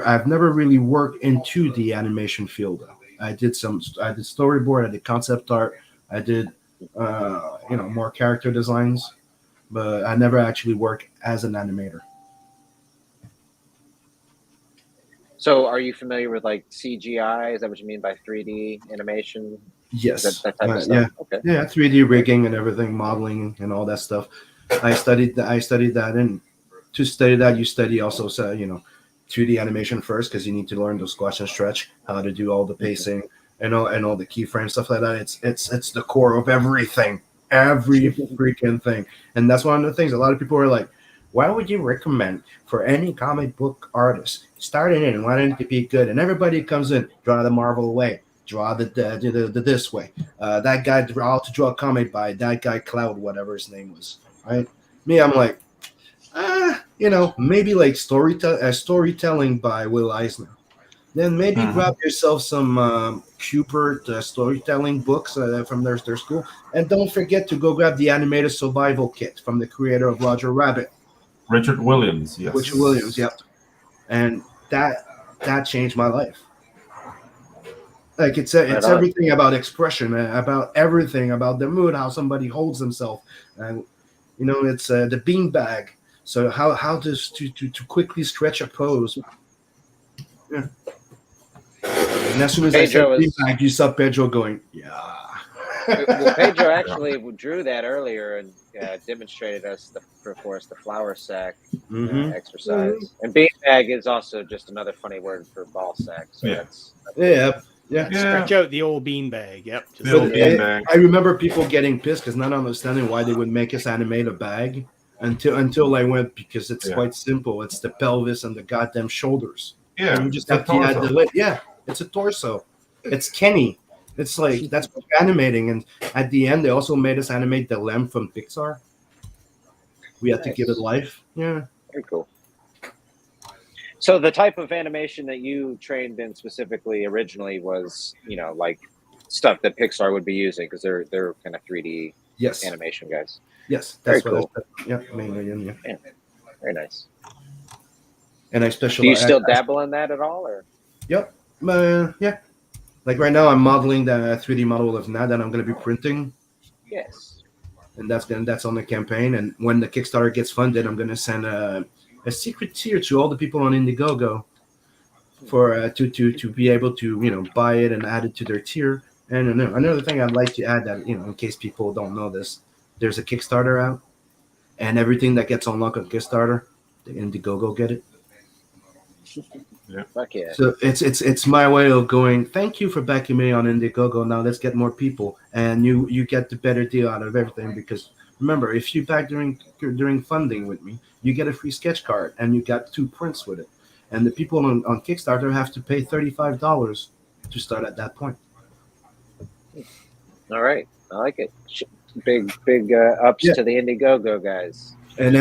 I've never really worked into the animation field. I did storyboard, I did concept art, I did more character designs, but I never actually worked as an animator. So are you familiar with like CGI? Is that what you mean by 3D animation? Yes. That type of stuff? Okay. Yeah, 3D rigging and everything, modeling and all that stuff. I studied that, and to study that, you study also 2D animation first, because you need to learn the squash and stretch, how to do all the pacing and all the keyframe stuff like that. It's the core of everything, every freaking thing. And that's one of the things a lot of people are like, why would you recommend for any comic book artist starting in and wanting to be good? And everybody comes in, draw the Marvel way, draw the this way. That guy draw a comic by that guy Cloud, whatever his name was. Right? Me, I'm like, maybe like storytelling by Will Eisner. Then maybe grab yourself some Cupert storytelling books from their school. And don't forget to go grab the animated survival kit from the creator of Roger Rabbit. Richard Williams, yes. Richard Williams, yep. And that changed my life. Like it's everything about expression, about everything, about the mood, how somebody holds themselves. And it's the beanbag. So how to quickly stretch a pose. Yeah. And as soon as Pedro I said beanbag, you saw Pedro going, yeah. Well, Pedro actually drew that earlier and demonstrated for us the flour sack exercise. And beanbag is also just another funny word for ball sack. So that's Stretch out the old beanbag. Yep. The old beanbag. I remember people getting pissed because not understanding why they would make us animate a bag until I went, because it's quite simple. It's the pelvis and the goddamn shoulders. Yeah. And you just have to add the leg. Yeah. It's a torso. It's Kenny. It's like that's what we're animating, and at the end, they also made us animate the lamb from Pixar. We had to give it life. Yeah, very cool. So the type of animation that you trained in specifically originally was, like stuff that Pixar would be using because they're kind of 3D animation guys. Yes, very that's what cool. mainly in. Yeah, very nice. And I specialize. Do you still dabble in that at all, or? Yep. Yeah. Like right now, I'm modeling the 3D model of Nad that I'm going to be printing. Yes. And that's on the campaign. And when the Kickstarter gets funded, I'm going to send a secret tier to all the people on Indiegogo for to be able to buy it and add it to their tier. And another thing I'd like to add that in case people don't know this, there's a Kickstarter out, and everything that gets unlocked on Kickstarter, the Indiegogo get it. Yeah. Fuck yeah. So it's my way of going, thank you for backing me on Indiegogo. Now let's get more people, and you get the better deal out of everything, because remember, if you back during funding with me, you get a free sketch card and you got 2 prints with it. And the people on Kickstarter have to pay $35 to start at that point. All right, I like it. Big ups to the Indiegogo guys. And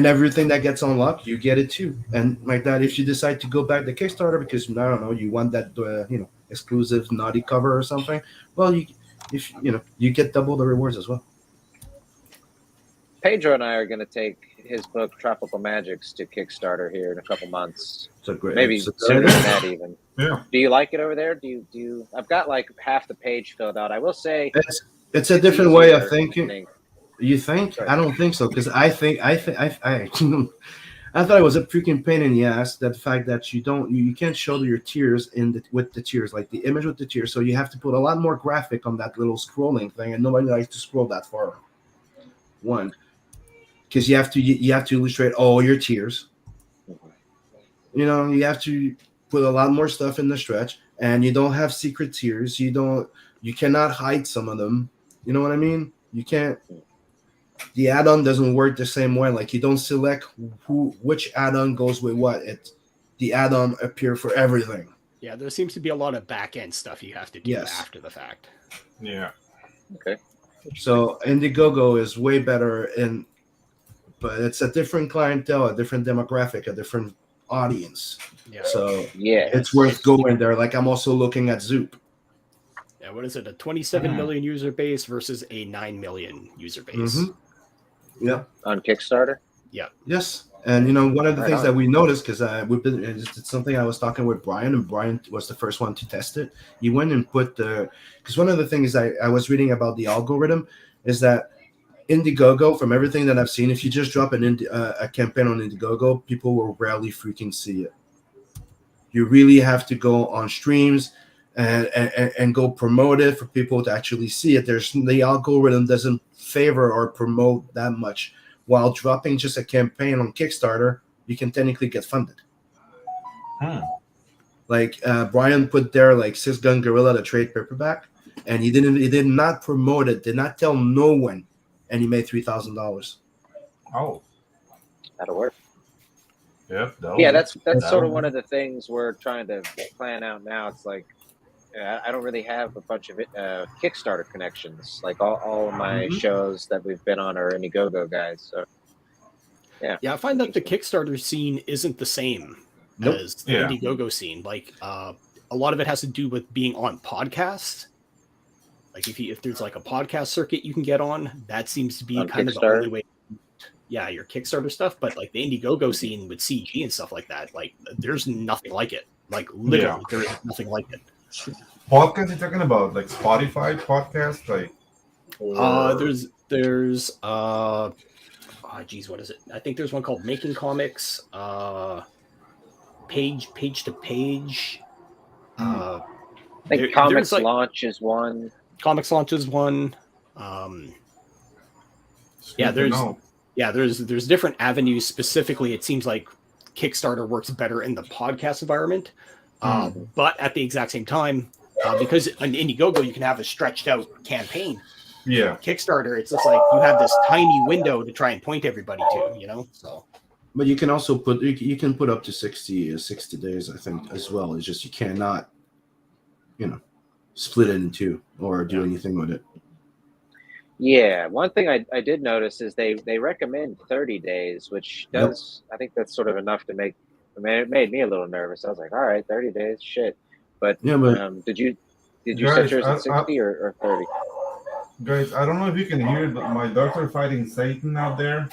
everything that gets unlocked, you get it too. And like that, if you decide to go back to Kickstarter because I don't know, you want that exclusive naughty cover or something, well, you get double the rewards as well. Pedro and I are going to take his book Tropical Magics to Kickstarter here in a couple months. Maybe sooner than that even. Yeah. Do you like it over there? Do you? I've got like half the page filled out. I will say it's a different way of thinking. You think? I don't think so, because I thought it was a freaking pain in the ass, that fact that you can't show your tiers with the tiers, like the image with the tiers, so you have to put a lot more graphic on that little scrolling thing, and nobody likes to scroll that far. One, because you have to illustrate all your tiers. You have to put a lot more stuff in the stretch, and you don't have secret tiers. You cannot hide some of them. You know what I mean? You can't. The add-on doesn't work the same way. Like, you don't select which add-on goes with what. The add-on appear for everything. Yeah, there seems to be a lot of back-end stuff you have to do after the fact. Yeah. Okay. So Indiegogo is way better, but it's a different clientele, a different demographic, a different audience. Yeah. So it's worth going there. Like, I'm also looking at Zoop. Yeah, what is it? A 27 million user base versus a 9 million user base. Mm-hmm. Yeah. On Kickstarter? Yeah. Yes. And one of the things that we noticed, because it's something I was talking with Brian, and Brian was the first one to test it. He went and put because one of the things I was reading about the algorithm is that Indiegogo, from everything that I've seen, if you just drop a campaign on Indiegogo, people will rarely freaking see it. You really have to go on streams and go promote it for people to actually see it. The algorithm doesn't favor or promote that much. While dropping just a campaign on Kickstarter, you can technically get funded. Like Brian put there, like 6 Gun Gorilla, the trade paperback, and he did not promote it, did not tell no one, and he made $3,000. Oh, that'll work. Yep. Yeah, that's sort of one of the things we're trying to plan out now. It's like, I don't really have a bunch of Kickstarter connections. Like all of my shows that we've been on are Indiegogo guys. So yeah, I find that the Kickstarter scene isn't the same as the Indiegogo scene. Like a lot of it has to do with being on podcasts. Like if there's like a podcast circuit you can get on, that seems to be on kind of the only way. Yeah, your Kickstarter stuff, but like the Indiegogo scene with CG and stuff like that, like there's nothing like it. Like literally, there is nothing like it. Podcast you're talking about, like Spotify podcast, like there's what is it? I think there's one called Making Comics, page to page. I think Comics Launch is one. Comics Launch is one. There's different avenues. Specifically, it seems like Kickstarter works better in the podcast environment. But at the exact same time, because on Indiegogo you can have a stretched out campaign. Yeah. Kickstarter, it's just like you have this tiny window to try and point everybody to, So. But you can also put up to 60 days, I think, as well. It's just you cannot, split it in two or do anything with it. Yeah, one thing I did notice is they recommend 30 days, which does I think that's sort of enough to make. I mean, it made me a little nervous. I was like, all right, 30 days, shit. But Yeah, but did you Guys, set yours at 60 or 30? Guys, I don't know if you can hear it, but my dogs are fighting Satan out there.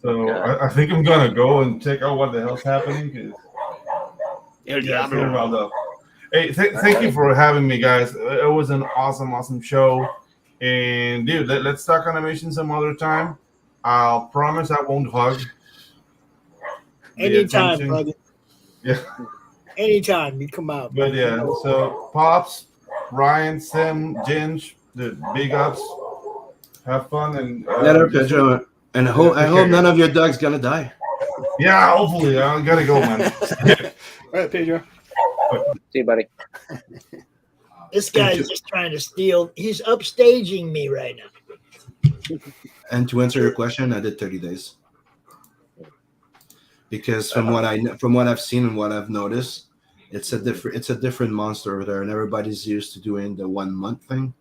So I think I'm gonna go and check out what the hell's happening. It's getting riled up. Hey, thank you for having me, guys. It was an awesome show. And dude, let's talk animation some other time. I'll promise I won't hug. Anytime, brother. Yeah. Anytime you come out. But yeah, so Pops, Ryan, Sim, Ginge, the big ups. Have fun and Later, Pedro. And I hope none of your dogs gonna die. Yeah, hopefully. I gotta go, man. All right, Pedro. See you, buddy. This guy's just trying to steal. He's upstaging me right now. And to answer your question, I did 30 days. Because from what I've seen and what I've noticed, it's a different monster over there, and everybody's used to doing the 1 month thing.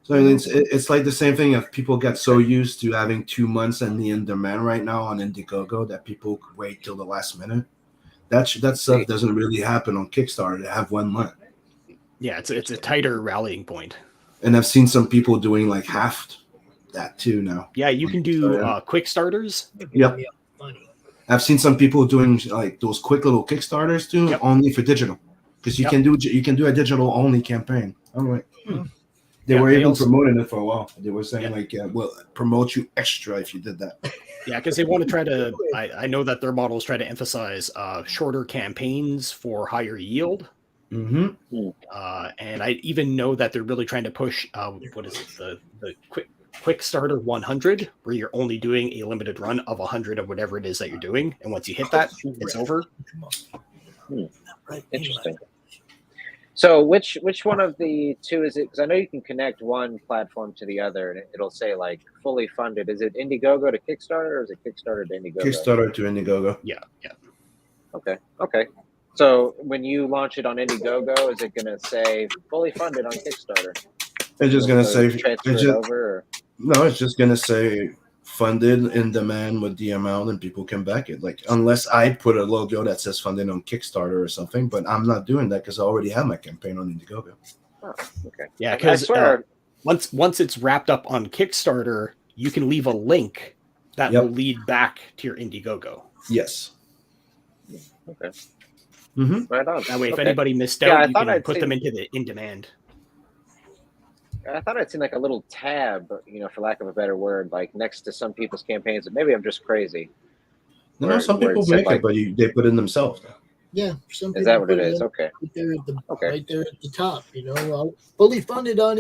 So it's like the same thing. If people get so used to having 2 months and the in demand right now on Indiegogo that people wait till the last minute, that stuff doesn't really happen on Kickstarter. They have 1 month. Yeah, it's a tighter rallying point. And I've seen some people doing like half that too now. Yeah, you can do quick starters. Yep. I've seen some people doing like those quick little Kickstarters too, only for digital, because you can do a digital only campaign. I'm like, they were even promoting it for a while. They were saying like, we'll promote you extra if you did that. Yeah, because they want to try to. I know that their models try to emphasize shorter campaigns for higher yield. Mm-hmm. And I even know that they're really trying to push what is it, the quick starter 100, where you're only doing a limited run of 100 of whatever it is that you're doing, and once you hit that, it's over. Interesting. So which one of the two is it? Because I know you can connect one platform to the other, and it'll say like fully funded. Is it Indiegogo to Kickstarter, or is it Kickstarter to Indiegogo? Kickstarter to Indiegogo. Yeah. Okay. So when you launch it on Indiegogo, is it going to say fully funded on Kickstarter? It's just going to say it's just going to say funded in demand with the amount, and people can back it. Like, unless I put a logo that says funded on Kickstarter or something, but I'm not doing that because I already have my campaign on Indiegogo. Oh, okay. Yeah, because once it's wrapped up on Kickstarter, you can leave a link that will lead back to your Indiegogo. Yes. Okay. Mm-hmm. Right on. That way, if anybody missed out, you can put them into the in demand. I thought I'd seen like a little tab, for lack of a better word, like next to some people's campaigns. Maybe I'm just crazy. No, some people make it, but they put in themselves. Yeah, some people. Is that what it is? Okay. Right there at the top, fully funded on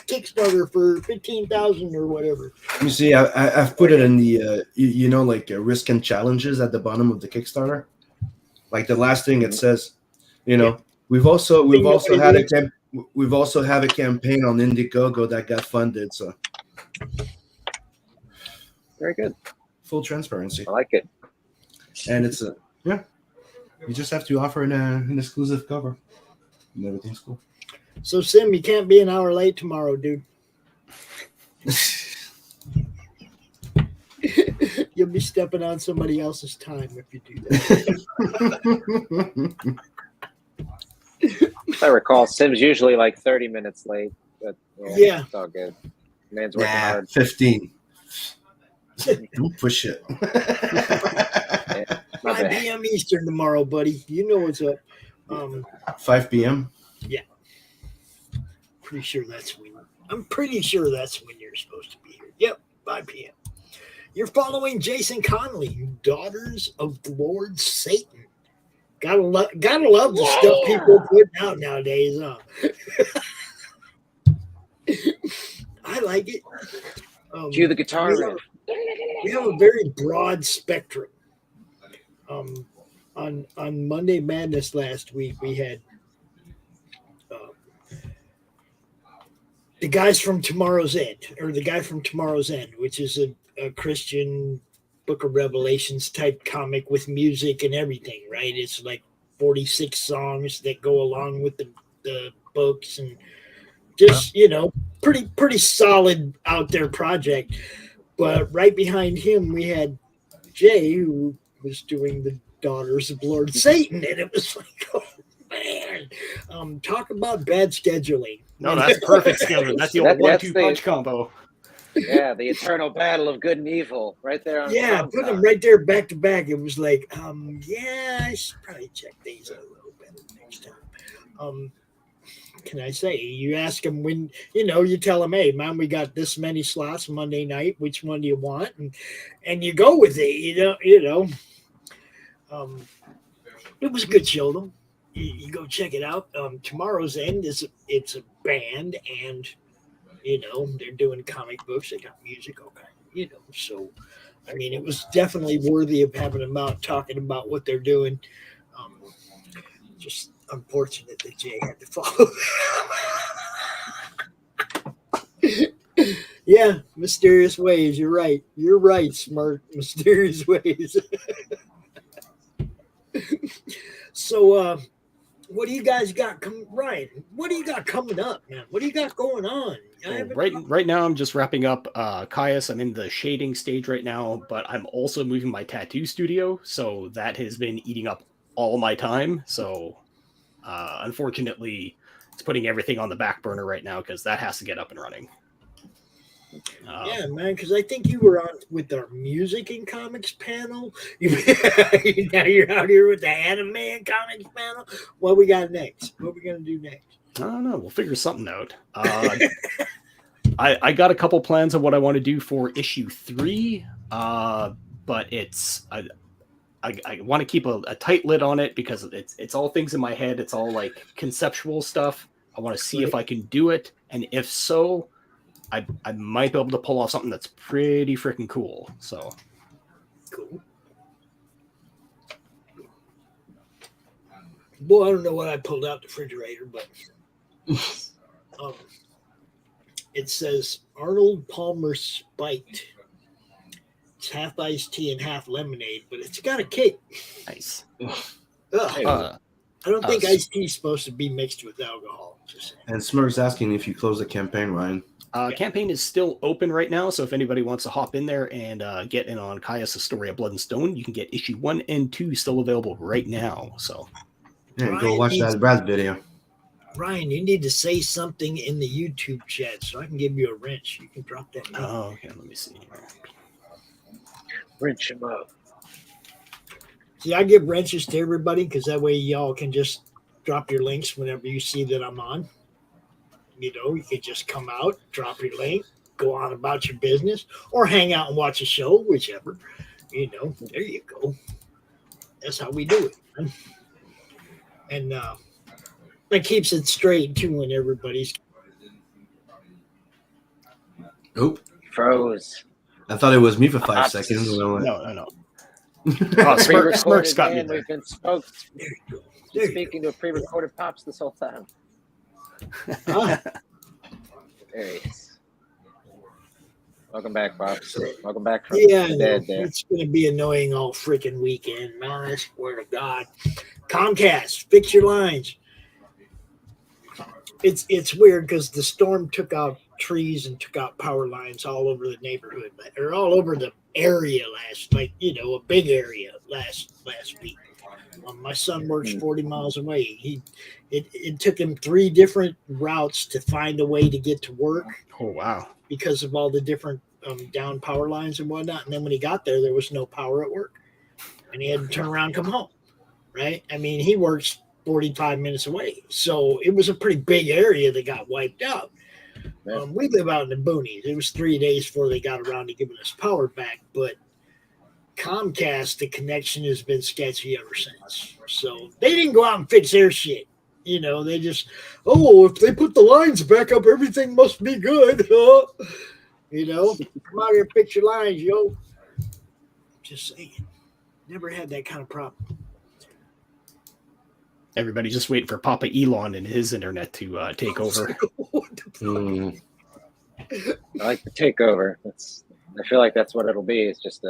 Kickstarter for 15,000 or whatever. You see, I've put it in the risk and challenges at the bottom of the Kickstarter. Like the last thing it says, we've also had a campaign on Indiegogo that got funded. So very good, full transparency. I like it, and it's you just have to offer an exclusive cover, and everything's cool. So Sim, you can't be an hour late tomorrow, dude. You'll be stepping on somebody else's time if you do that. If I recall, Sim's usually like 30 minutes late, but yeah. It's all good. Man's working hard. 15. Don't push it. 5 p.m. Eastern tomorrow, buddy. You know what's up. 5 p.m. Yeah. I'm pretty sure that's when you're supposed to be here. Yep, 5 p.m. You're following Jason Connolly, Daughters of Lord Satan. Gotta love the stuff people put out nowadays, huh? I like it. Cue the guitar. We have a very broad spectrum. On Monday Madness last week, we had the guy from Tomorrow's End, which is a Christian Book of Revelations type comic with music and everything, right? It's like 46 songs that go along with the books and just, you know, pretty solid out there project. But right behind him, we had Jay, who was doing the Daughters of Lord Satan, and it was like, oh man, talk about bad scheduling. No, that's perfect scheduling. That's the old one-two punch combo. Yeah, the eternal battle of good and evil, right there on. Yeah, put them right there back to back. It was like, yeah, I should probably check these out a little bit next time. Can I say? You ask them when, you know, you tell them, hey, man, we got this many slots Monday night. Which one do you want? And you go with it. You know. It was a good show though. You go check it out. Tomorrow's End it's a band, and you know they're doing comic books. They got music, okay. You know, so I mean, it was definitely worthy of having them out talking about what they're doing. Just unfortunate that Jay had to follow. Yeah, mysterious ways. You're right. You're right. Smart, mysterious ways. So, what do you guys got? Ryan, what do you got coming up, man? What do you got going on? Right now, I'm just wrapping up Caius. I'm in the shading stage right now, but I'm also moving my tattoo studio, so that has been eating up all my time. So, unfortunately, it's putting everything on the back burner right now because that has to get up and running. Yeah, man, because I think you were on with our music and comics panel. Now you're out here with the anime and comics panel. What we got next? What are we gonna do next? I don't know. We'll figure something out. I got a couple plans of what I want to do for issue 3, but it's I want to keep a tight lid on it because it's all things in my head. It's all like conceptual stuff. I want to see if I can do it, and if so, I might be able to pull off something that's pretty freaking cool. So cool. Boy, I don't know what I pulled out the refrigerator, but it says Arnold Palmer Spiked. It's half iced tea and half lemonade, but it's got a kick. Nice. I don't think iced tea is supposed to be mixed with alcohol. And Smurf's asking if you close the campaign, Ryan. Campaign is still open right now, so if anybody wants to hop in there and get in on Caius' Story of Blood and Stone, you can get issue 1 and 2 still available right now. So, yeah, go watch that Brad video. Ryan, you need to say something in the YouTube chat so I can give you a wrench. You can drop that. Oh, okay. Let me see. Wrench him up. See, I give wrenches to everybody because that way y'all can just drop your links whenever you see that I'm on. You know, you could just come out, drop your link, go on about your business, or hang out and watch a show, whichever. You know, there you go. That's how we do it, man. And that keeps it straight too when everybody's. Oop. Froze. I thought it was me for 5 seconds. No. Smirk's got me there. We've been speaking to a pre-recorded Pops this whole time. There he is. Welcome back, Pops. Welcome back from the dead there. It's going to be annoying all freaking weekend, man. I swear to God. Comcast, fix your lines. It's weird because the storm took out trees and took out power lines all over the neighborhood, or all over the area a big area last week. My son works 40 miles away. It took him 3 different routes to find a way to get to work. Oh, wow. Because of all the different down power lines and whatnot. And then when he got there was no power at work. And he had to turn around and come home, right? I mean, he works 45 minutes away. So it was a pretty big area that got wiped out. We live out in the boonies. It was 3 days before they got around to giving us power back. But Comcast, the connection has been sketchy ever since. So they didn't go out and fix their shit. You know, they just, if they put the lines back up, everything must be good. You know, come out here and fix your lines, yo. Just saying. Never had that kind of problem. Everybody just waiting for Papa Elon and his internet to take over. I like the takeover. I feel like that's what it'll be. It's just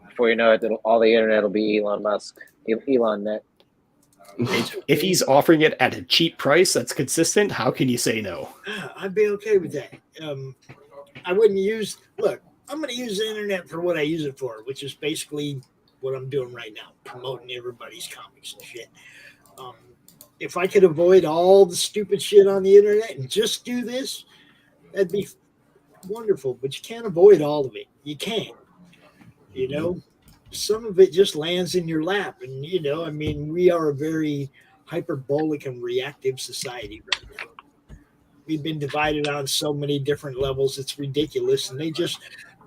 before you know it, all the internet will be Elon Musk, Elon net. If he's offering it at a cheap price that's consistent, how can you say no? I'd be okay with that. I wouldn't use. Look, I'm going to use the internet for what I use it for, which is basically what I'm doing right now, promoting everybody's comics and shit. If I could avoid all the stupid shit on the internet and just do this, that'd be wonderful. But you can't avoid all of it. You can't. You know, some of it just lands in your lap, and you know, I mean, we are a very hyperbolic and reactive society right now. We've been divided on so many different levels; it's ridiculous, and they just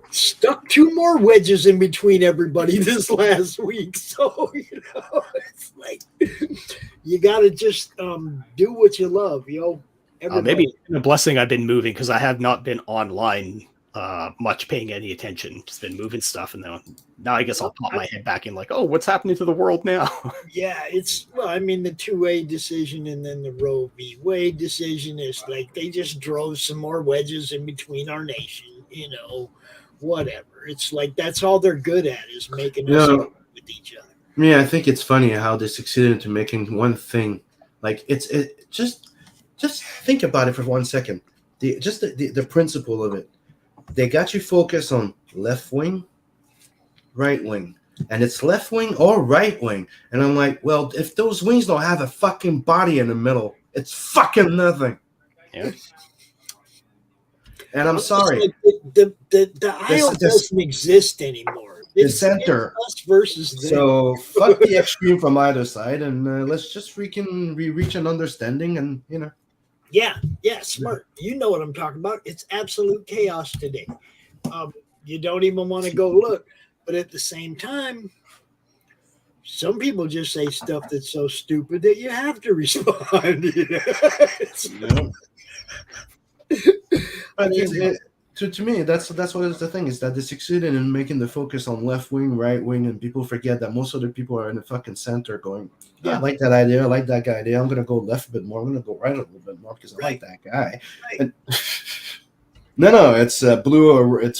stuck 2 more wedges in between everybody this last week. So, you know, it's like you got to just do what you love, you know. Maybe it's been a blessing I've been moving because I have not been online much paying any attention. Just been moving stuff, and then now I guess I'll pop my head back in like, oh, what's happening to the world now? Yeah, well, I mean, the 2A decision and then the Roe v. Wade decision is like they just drove some more wedges in between our nation, you know. Whatever. It's like that's all they're good at is making us argue with each other. Yeah, I think it's funny how they succeeded into making one thing. Like it just think about it for 1 second. The principle of it. They got you focused on left wing, right wing, and it's left wing or right wing. And I'm like, well, if those wings don't have a fucking body in the middle, it's fucking nothing. Yeah. And I'm sorry. Like the aisle doesn't exist anymore. The center. Us versus them. So fuck the extreme from either side, and let's just reach an understanding, and you know. Yeah, smart. You know what I'm talking about. It's absolute chaos today. You don't even want to go look, but at the same time, some people just say stuff that's so stupid that you have to respond. You know? I mean, to me, that's what is the thing is that they succeeded in making the focus on left wing, right wing, and people forget that most of the people are in the fucking center going, yeah, I like that idea, I like that guy idea. I'm gonna go left a bit more. I'm gonna go right a little bit more because I like that guy. Right. And, no, it's blue or red,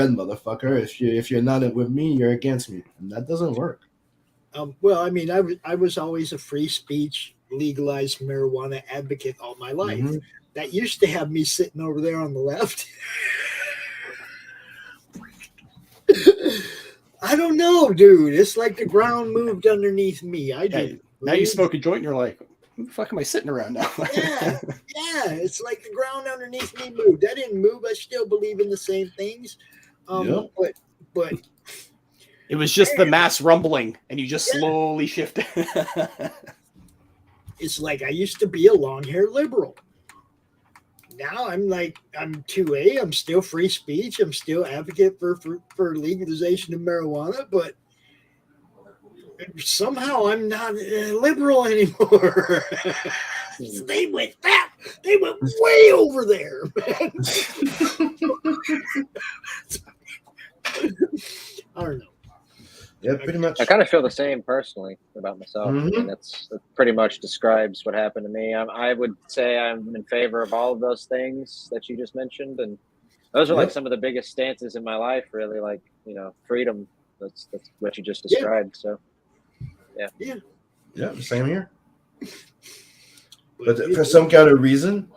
motherfucker. If you're not with me, you're against me, and that doesn't work. Well, I mean, I was always a free speech, legalized marijuana advocate all my life. Mm-hmm. That used to have me sitting over there on the left. I don't know, dude. It's like the ground moved underneath me. Now you smoke a joint and you're like, who the fuck am I sitting around now? Yeah. It's like the ground underneath me moved. I didn't move. I still believe in the same things. But it was just the mass rumbling and you just slowly shifted. It's like I used to be a long-haired liberal. Now I'm 2A. I'm still free speech. I'm still advocate for legalization of marijuana, but somehow I'm not liberal anymore. They went way over there, man. I don't know. Yeah, pretty much. I kind of feel the same personally about myself. Mm-hmm. I mean, that pretty much describes what happened to me. I would say I'm in favor of all of those things that you just mentioned, and those are like some of the biggest stances in my life. Really, like freedom. That's what you just described. So, yeah, same here. But for some kind of reason,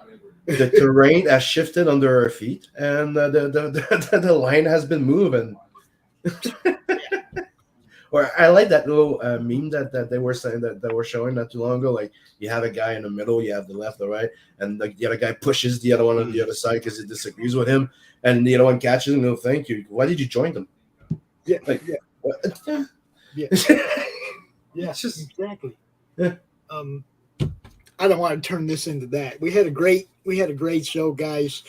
the terrain has shifted under our feet, and the line has been moving. Or I like that little meme that they were saying that were showing not too long ago. Like you have a guy in the middle, you have the left, the right, and like the other guy pushes the other one on the other side because he disagrees with him, and the other one catches him. No, thank you. Why did you join them? Yeah, like, yeah, yeah, yeah. Exactly. Yeah. I don't want to turn this into that. We had a great show, guys.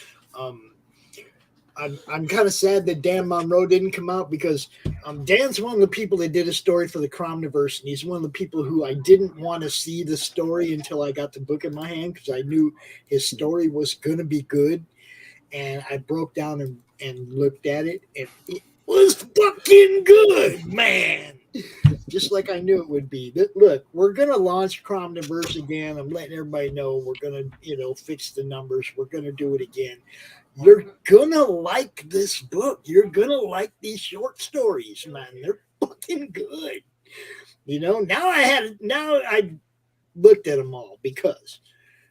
I'm kind of sad that Dan Monroe didn't come out because Dan's one of the people that did a story for the CRoMniverse, and he's one of the people who I didn't want to see the story until I got the book in my hand because I knew his story was going to be good. And I broke down and looked at it, and it was fucking good, man. Just like I knew it would be. Look, we're going to launch CRoMniverse again. I'm letting everybody know we're going to, fix the numbers. We're going to do it again. You're gonna like this book. You're gonna like these short stories, man. They're fucking good. Now I looked at them all because,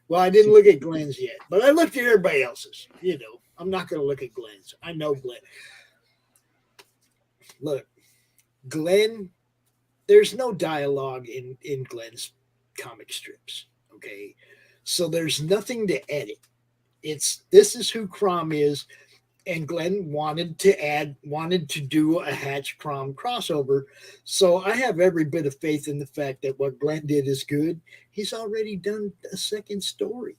well, I didn't look at Glenn's yet, but I looked at everybody else's. I'm not going to look at Glenn's. I know Glenn. Look, Glenn, there's no dialogue in Glenn's comic strips. Okay. So there's nothing to edit. This is who CRoM is. And Glenn wanted to do a Hatch CRoM crossover. So I have every bit of faith in the fact that what Glenn did is good. He's already done a second story.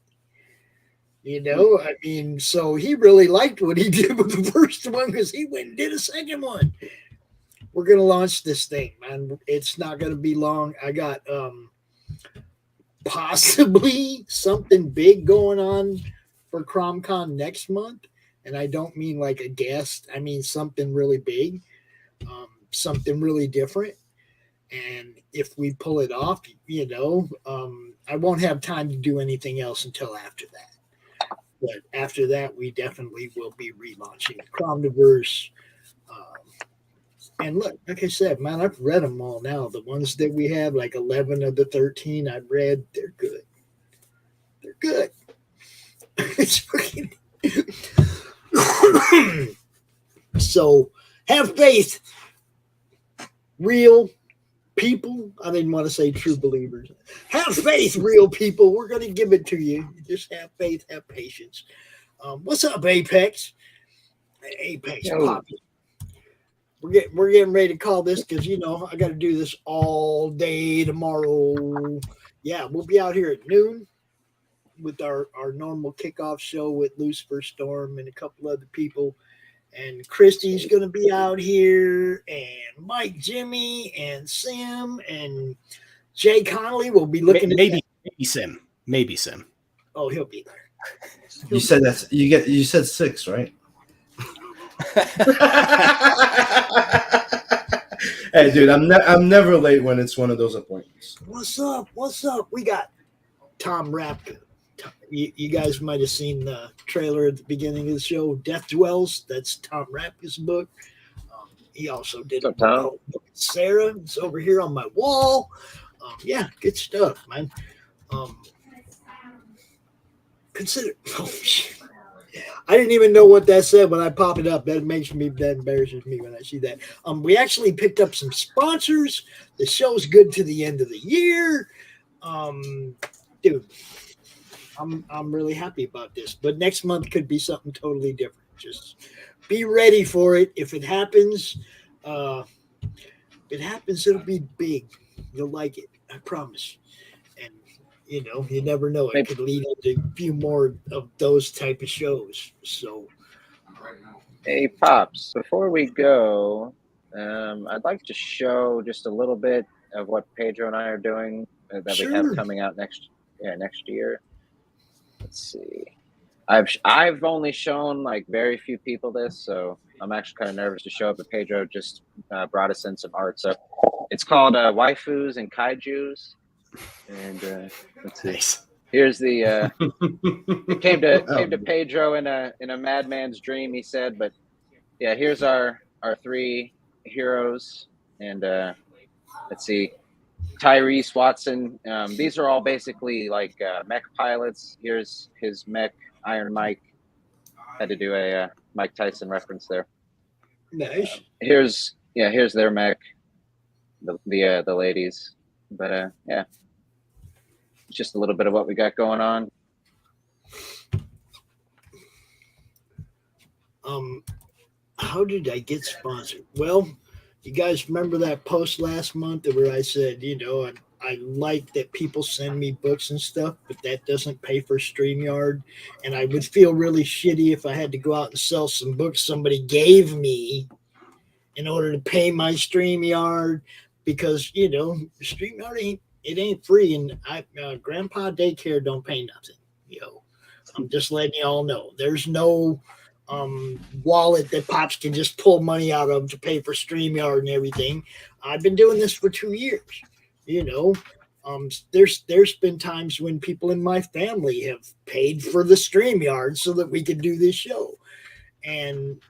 So he really liked what he did with the first one because he went and did a second one. We're going to launch this thing, man. It's not going to be long. I got possibly something big going on for CRoM CoN next month. And I don't mean like a guest. I mean something really big, something really different. And if we pull it off, I won't have time to do anything else until after that. But after that, we definitely will be relaunching CRoMniverse. And look, like I said, man, I've read them all now. The ones that we have, like 11 of the 13 I've read, they're good. They're good. It's fucking... So have faith, real people. I didn't want to say true believers. Have faith, real people. We're going to give it to you. Just have faith, have patience. What's up, Apex? Apex, Poppy. We're getting ready to call this because I got to do this all day tomorrow. Yeah, we'll be out here at noon with our normal kickoff show with Lucifer Storm and a couple other people. And Christy's going to be out here, and Mike, Jimmy, and Sim, and Jay Connolly will be looking at maybe Sim. Maybe Sim. Oh, he'll be there. You said 6, right? Hey, dude, I'm never late when it's one of those appointments. What's up? We got Tom Rapka. You guys might have seen the trailer at the beginning of the show, Death Dwells. That's Tom Rapka's book. He also did a book called Sarah. It's over here on my wall. Yeah, good stuff, man. Consider. Oh, shit. I didn't even know what that said when I pop it up. That embarrasses me when I see that. We actually picked up some sponsors. The show's good to the end of the year. Dude, I'm really happy about this. But next month could be something totally different. Just be ready for it. If it happens, it'll be big. You'll like it. I promise. And you never know. It could lead into a few more of those type of shows. So, hey, Pops, before we go, I'd like to show just a little bit of what Pedro and I are doing that we have coming out next year. Let's see. I've only shown like very few people this, so I'm actually kind of nervous to show it. But Pedro just brought us in some art, so it's called Waifus and Kaijus. And let's see. Nice. Here's the it came to Pedro in a madman's dream, he said. But yeah, here's our 3 heroes, and let's see. Tyrese Watson. These are all basically like mech pilots. Here's his mech, Iron Mike. Had to do a Mike Tyson reference there. Nice. Here's their mech. The ladies, but yeah, just a little bit of what we got going on. How did I get sponsored? Well, you guys remember that post last month where I said, I like that people send me books and stuff, but that doesn't pay for StreamYard. And I would feel really shitty if I had to go out and sell some books somebody gave me in order to pay my StreamYard, because, StreamYard ain't free. And Grandpa Daycare don't pay nothing. I'm just letting you all know. There's no wallet that Pops can just pull money out of to pay for StreamYard and everything. I've been doing this for 2 years. There's been times when people in my family have paid for the StreamYard so that we could do this show. And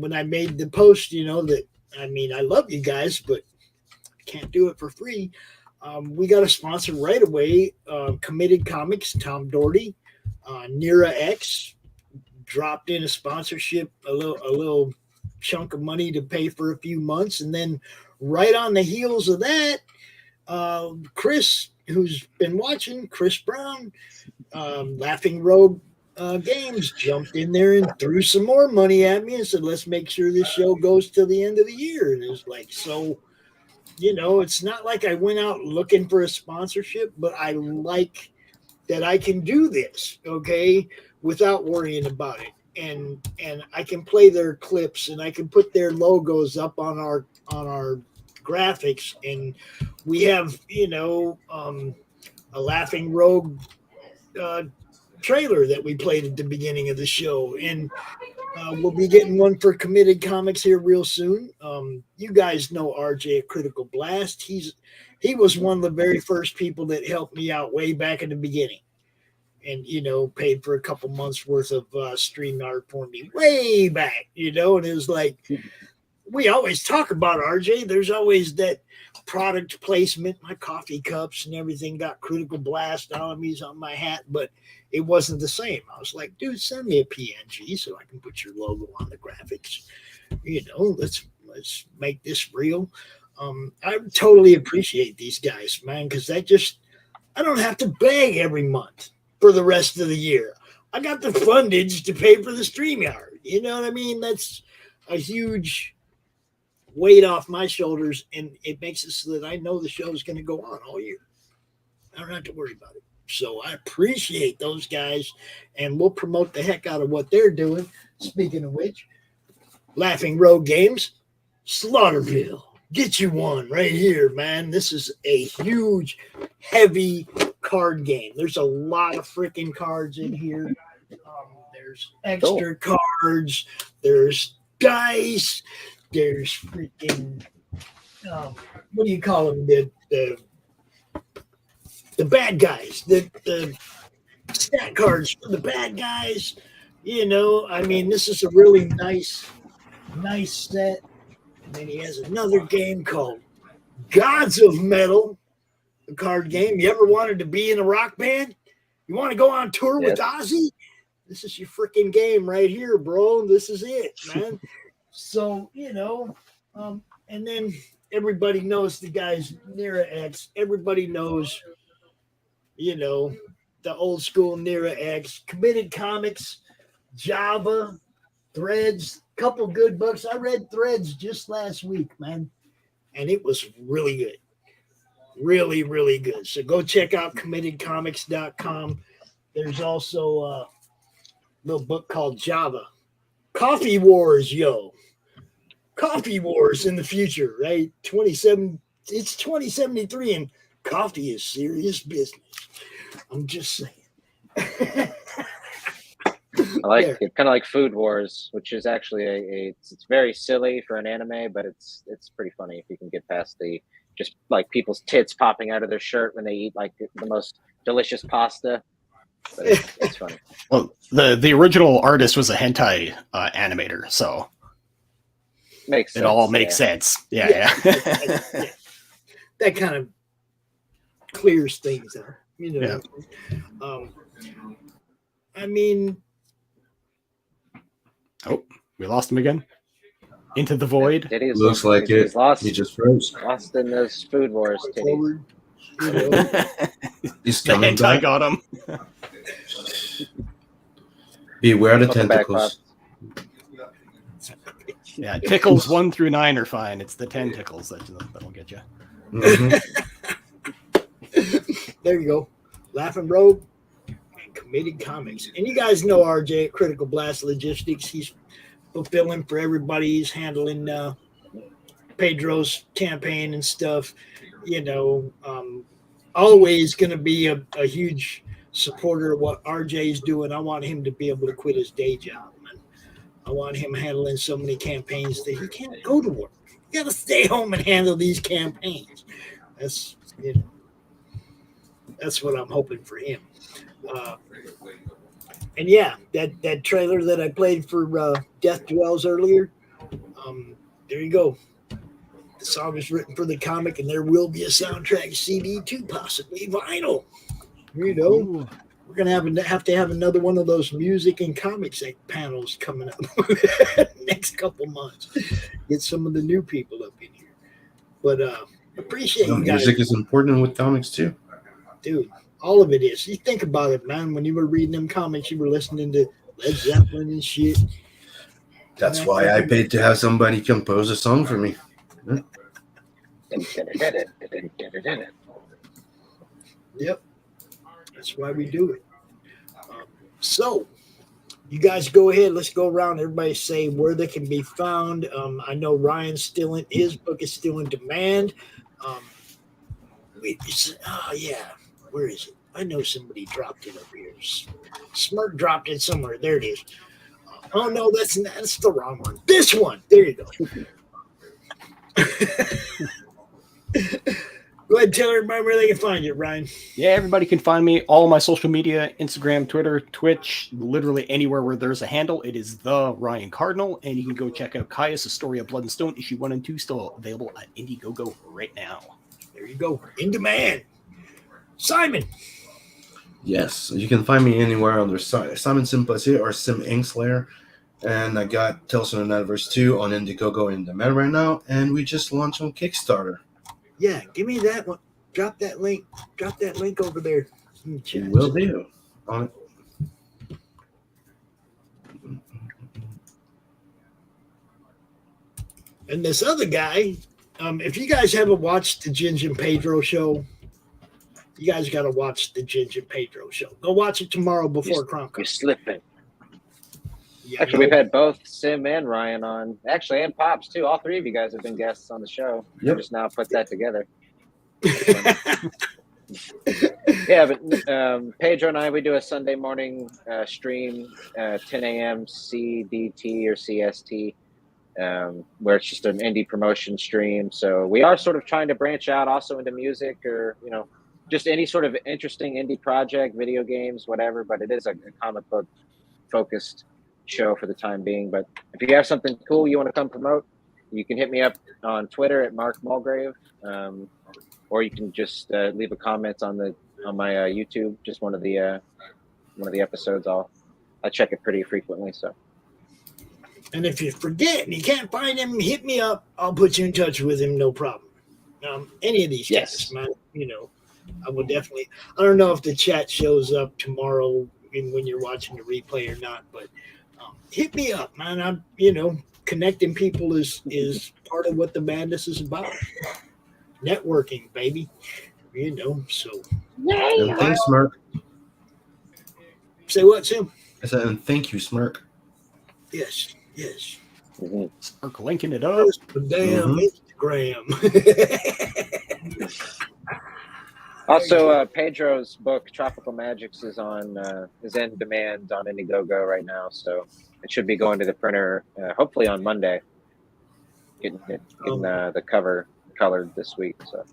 when I made the post, I love you guys, but can't do it for free. We got a sponsor right away. Committed Comics, Tom Doherty, Nira X dropped in a sponsorship, a little chunk of money to pay for a few months, and then right on the heels of that, Chris, who's been watching, Chris Brown, Laughing Rogue Games, jumped in there and threw some more money at me and said, let's make sure this show goes till the end of the year. And it's like, so, it's not like I went out looking for a sponsorship, but I like that I can do this, okay, without worrying about it. And I can play their clips and I can put their logos up on our graphics, and we have a Laughing Rogue trailer that we played at the beginning of the show, and we'll be getting one for Committed Comics here real soon. You guys know RJ at Critical Blast. He was one of the very first people that helped me out way back in the beginning, and paid for a couple months worth of stream art for me way back, and it was like, we always talk about RJ. There's always that product placement. My coffee cups and everything got Critical Blast Alamis on my hat, but it wasn't the same. I was like, dude, send me a PNG so I can put your logo on the graphics. Let's make this real. I totally appreciate these guys, man, because I don't have to beg every month for the rest of the year. I got the fundage to pay for the StreamYard. You know what I mean? That's a huge weight off my shoulders, and it makes it so that I know the show is going to go on all year. I don't have to worry about it. So I appreciate those guys, and we'll promote the heck out of what they're doing. Speaking of which, Laughing Rogue Games, Slaughterville. Get you one right here, man. This is a huge, heavy card game. There's a lot of freaking cards in here. There's extra cards. There's dice. There's freaking, what do you call them? The bad guys. The stat cards for the bad guys. This is a really nice set. And then he has another game called Gods of Metal, a card game. You ever wanted to be in a rock band? You want to go on tour with Ozzy? This is your freaking game right here, bro. This is it, man. So, and then everybody knows the guys Nira X. Everybody knows, the old school Nira X. Committed Comics, Java, Threads, couple good books. I read Threads just last week, man, and it was really good. Really, really good. So go check out committedcomics.com. There's also a little book called Java. Coffee Wars, yo. Coffee Wars in the future, right? It's 2073, and coffee is serious business. I'm just saying. I like it, kind of like Food Wars, which is actually it's very silly for an anime, but it's pretty funny if you can get past the just like people's tits popping out of their shirt when they eat like the most delicious pasta. But it's funny. Well, the original artist was a hentai animator, so makes sense. It all makes sense. Yeah. That kind of clears things there. Oh, we lost him again. Into the void. Looks like it. Lost, he just froze. Lost in those Food Wars titties. He's the coming hentai back. got him. Beware the Welcome back, tentacles. Yeah, tickles 1 through 9 are fine. It's the 10 tickles that'll get you. There you go. Laughing Rogue and Committed Comics. And you guys know RJ at Critical Blast Logistics. He's fulfilling for everybody. He's handling Pedro's campaign and stuff. Always going to be a huge supporter of what RJ's doing. I want him to be able to quit his day job. I want him handling so many campaigns that he can't go to work. You got to stay home and handle these campaigns. That's what I'm hoping for him. And yeah, that trailer that I played for Death Dwells earlier, there you go. The song is written for the comic, and there will be a soundtrack CD too, possibly vinyl. You know, we're gonna have to have another one of those music and comics panels coming up next couple months. Get some of the new people up in here. But appreciate you guys. Music is important with comics too, dude. All of it is. You think about it, man. When you were reading them comics, you were listening to Led Zeppelin and shit. That's why I paid to have somebody compose a song for me. Yep. That's why we do it. So, you guys go ahead. Let's go around. Everybody say where they can be found. I know Ryan's still in, his book is still in demand. Yeah. Where is it? I know somebody dropped it over here. Smirk dropped it somewhere. There it is. Oh, no, that's the wrong one. This one. There you go. Go ahead and tell everybody where they can find you, Ryan. Yeah, everybody can find me. All my social media, Instagram, Twitter, Twitch, literally anywhere where there's a handle. It is the Ryan Cardinal. And you can go check out Caius, A Story of Blood and Stone, issue 1 and 2, still available at Indiegogo right now. There you go. In demand. Simon. Yes, you can find me anywhere under Simon Sim Pothier or Sim Inkslayer. And I got Tales from the Metaverse 2 on Indiegogo in demand right now. And we just launched on Kickstarter. Yeah, give me that one. Drop that link. Drop that link over there. Will do. On it. And this other guy, if you guys haven't watched the Ginger and Pedro show, you guys got to watch the Ginger and Pedro show. Go watch it tomorrow before CRoM CoN. You're slipping. Yeah, actually, we've had both Sim and Ryan on. Actually, and Pops, too. All three of you guys have been guests on the show. Yep. Just now put that together. Yeah, but Pedro and I, we do a Sunday morning stream, 10 a.m. CDT or CST, where it's just an indie promotion stream. So we are sort of trying to branch out also into music or, you know, just any sort of interesting indie project, video games, whatever. But it is a comic book focused show for the time being. But if you have something cool you want to come promote, you can hit me up on Twitter at Mark Mulgrave, or you can just leave a comment on my YouTube, just one of the episodes. I check it pretty frequently. So, and if you forget and you can't find him, hit me up. I'll put you in touch with him, no problem. Any of these guys, man, you know, I will definitely. I don't know if the chat shows up tomorrow when you're watching the replay or not, but hit me up, man. I'm, you know, connecting people is part of what the madness is about. Networking, baby. You know, so. And thanks, Smirk. Say what, Sam? I said, and thank you, Smirk. Yes, yes. Smirk linking it up. Damn Instagram. Also, Pedro's book Tropical Magics is in demand on Indiegogo right now, so it should be going to the printer hopefully on Monday. Getting the cover colored this week. So,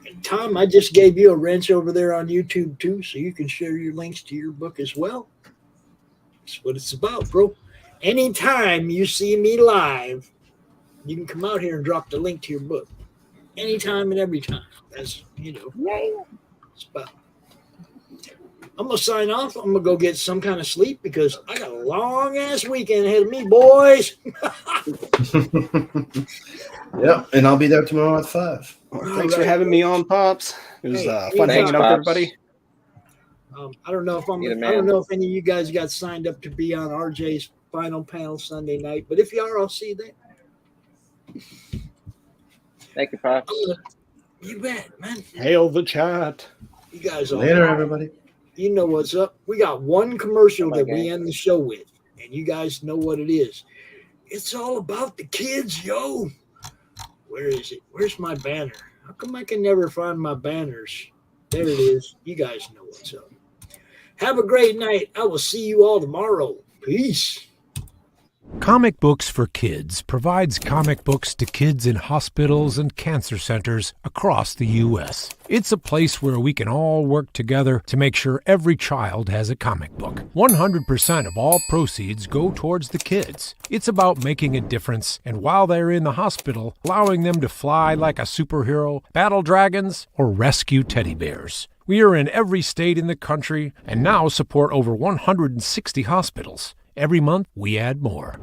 and Tom, I just gave you a wrench over there on YouTube too, so you can share your links to your book as well. That's what it's about, bro. Anytime you see me live, you can come out here and drop the link to your book. Anytime and every time. That's, you know, it's about. I'm going to sign off. I'm going to go get some kind of sleep because I got a long ass weekend ahead of me, boys. Yeah, and I'll be there tomorrow at 5. Thanks for having me on, Pops. It was fun hanging out with everybody. I don't know if any of you guys got signed up to be on RJ's final panel Sunday night, but if you are, I'll see you there. Thank you, Pops. You bet, man. Hail the chat. You guys later, everybody. You know what's up. We got one commercial that we end the show with, and you guys know what it is. It's all about the kids, yo. Where is it? Where's my banner? How come I can never find my banners? There it is. You guys know what's up. Have a great night. I will see you all tomorrow. Peace. Comic Books for Kids provides comic books to kids in hospitals and cancer centers across the U.S. It's a place where we can all work together to make sure every child has a comic book. 100% of all proceeds go towards the kids. It's about making a difference, and while they're in the hospital, allowing them to fly like a superhero, battle dragons, or rescue teddy bears. We are in every state in the country and now support over 160 hospitals. Every month, we add more.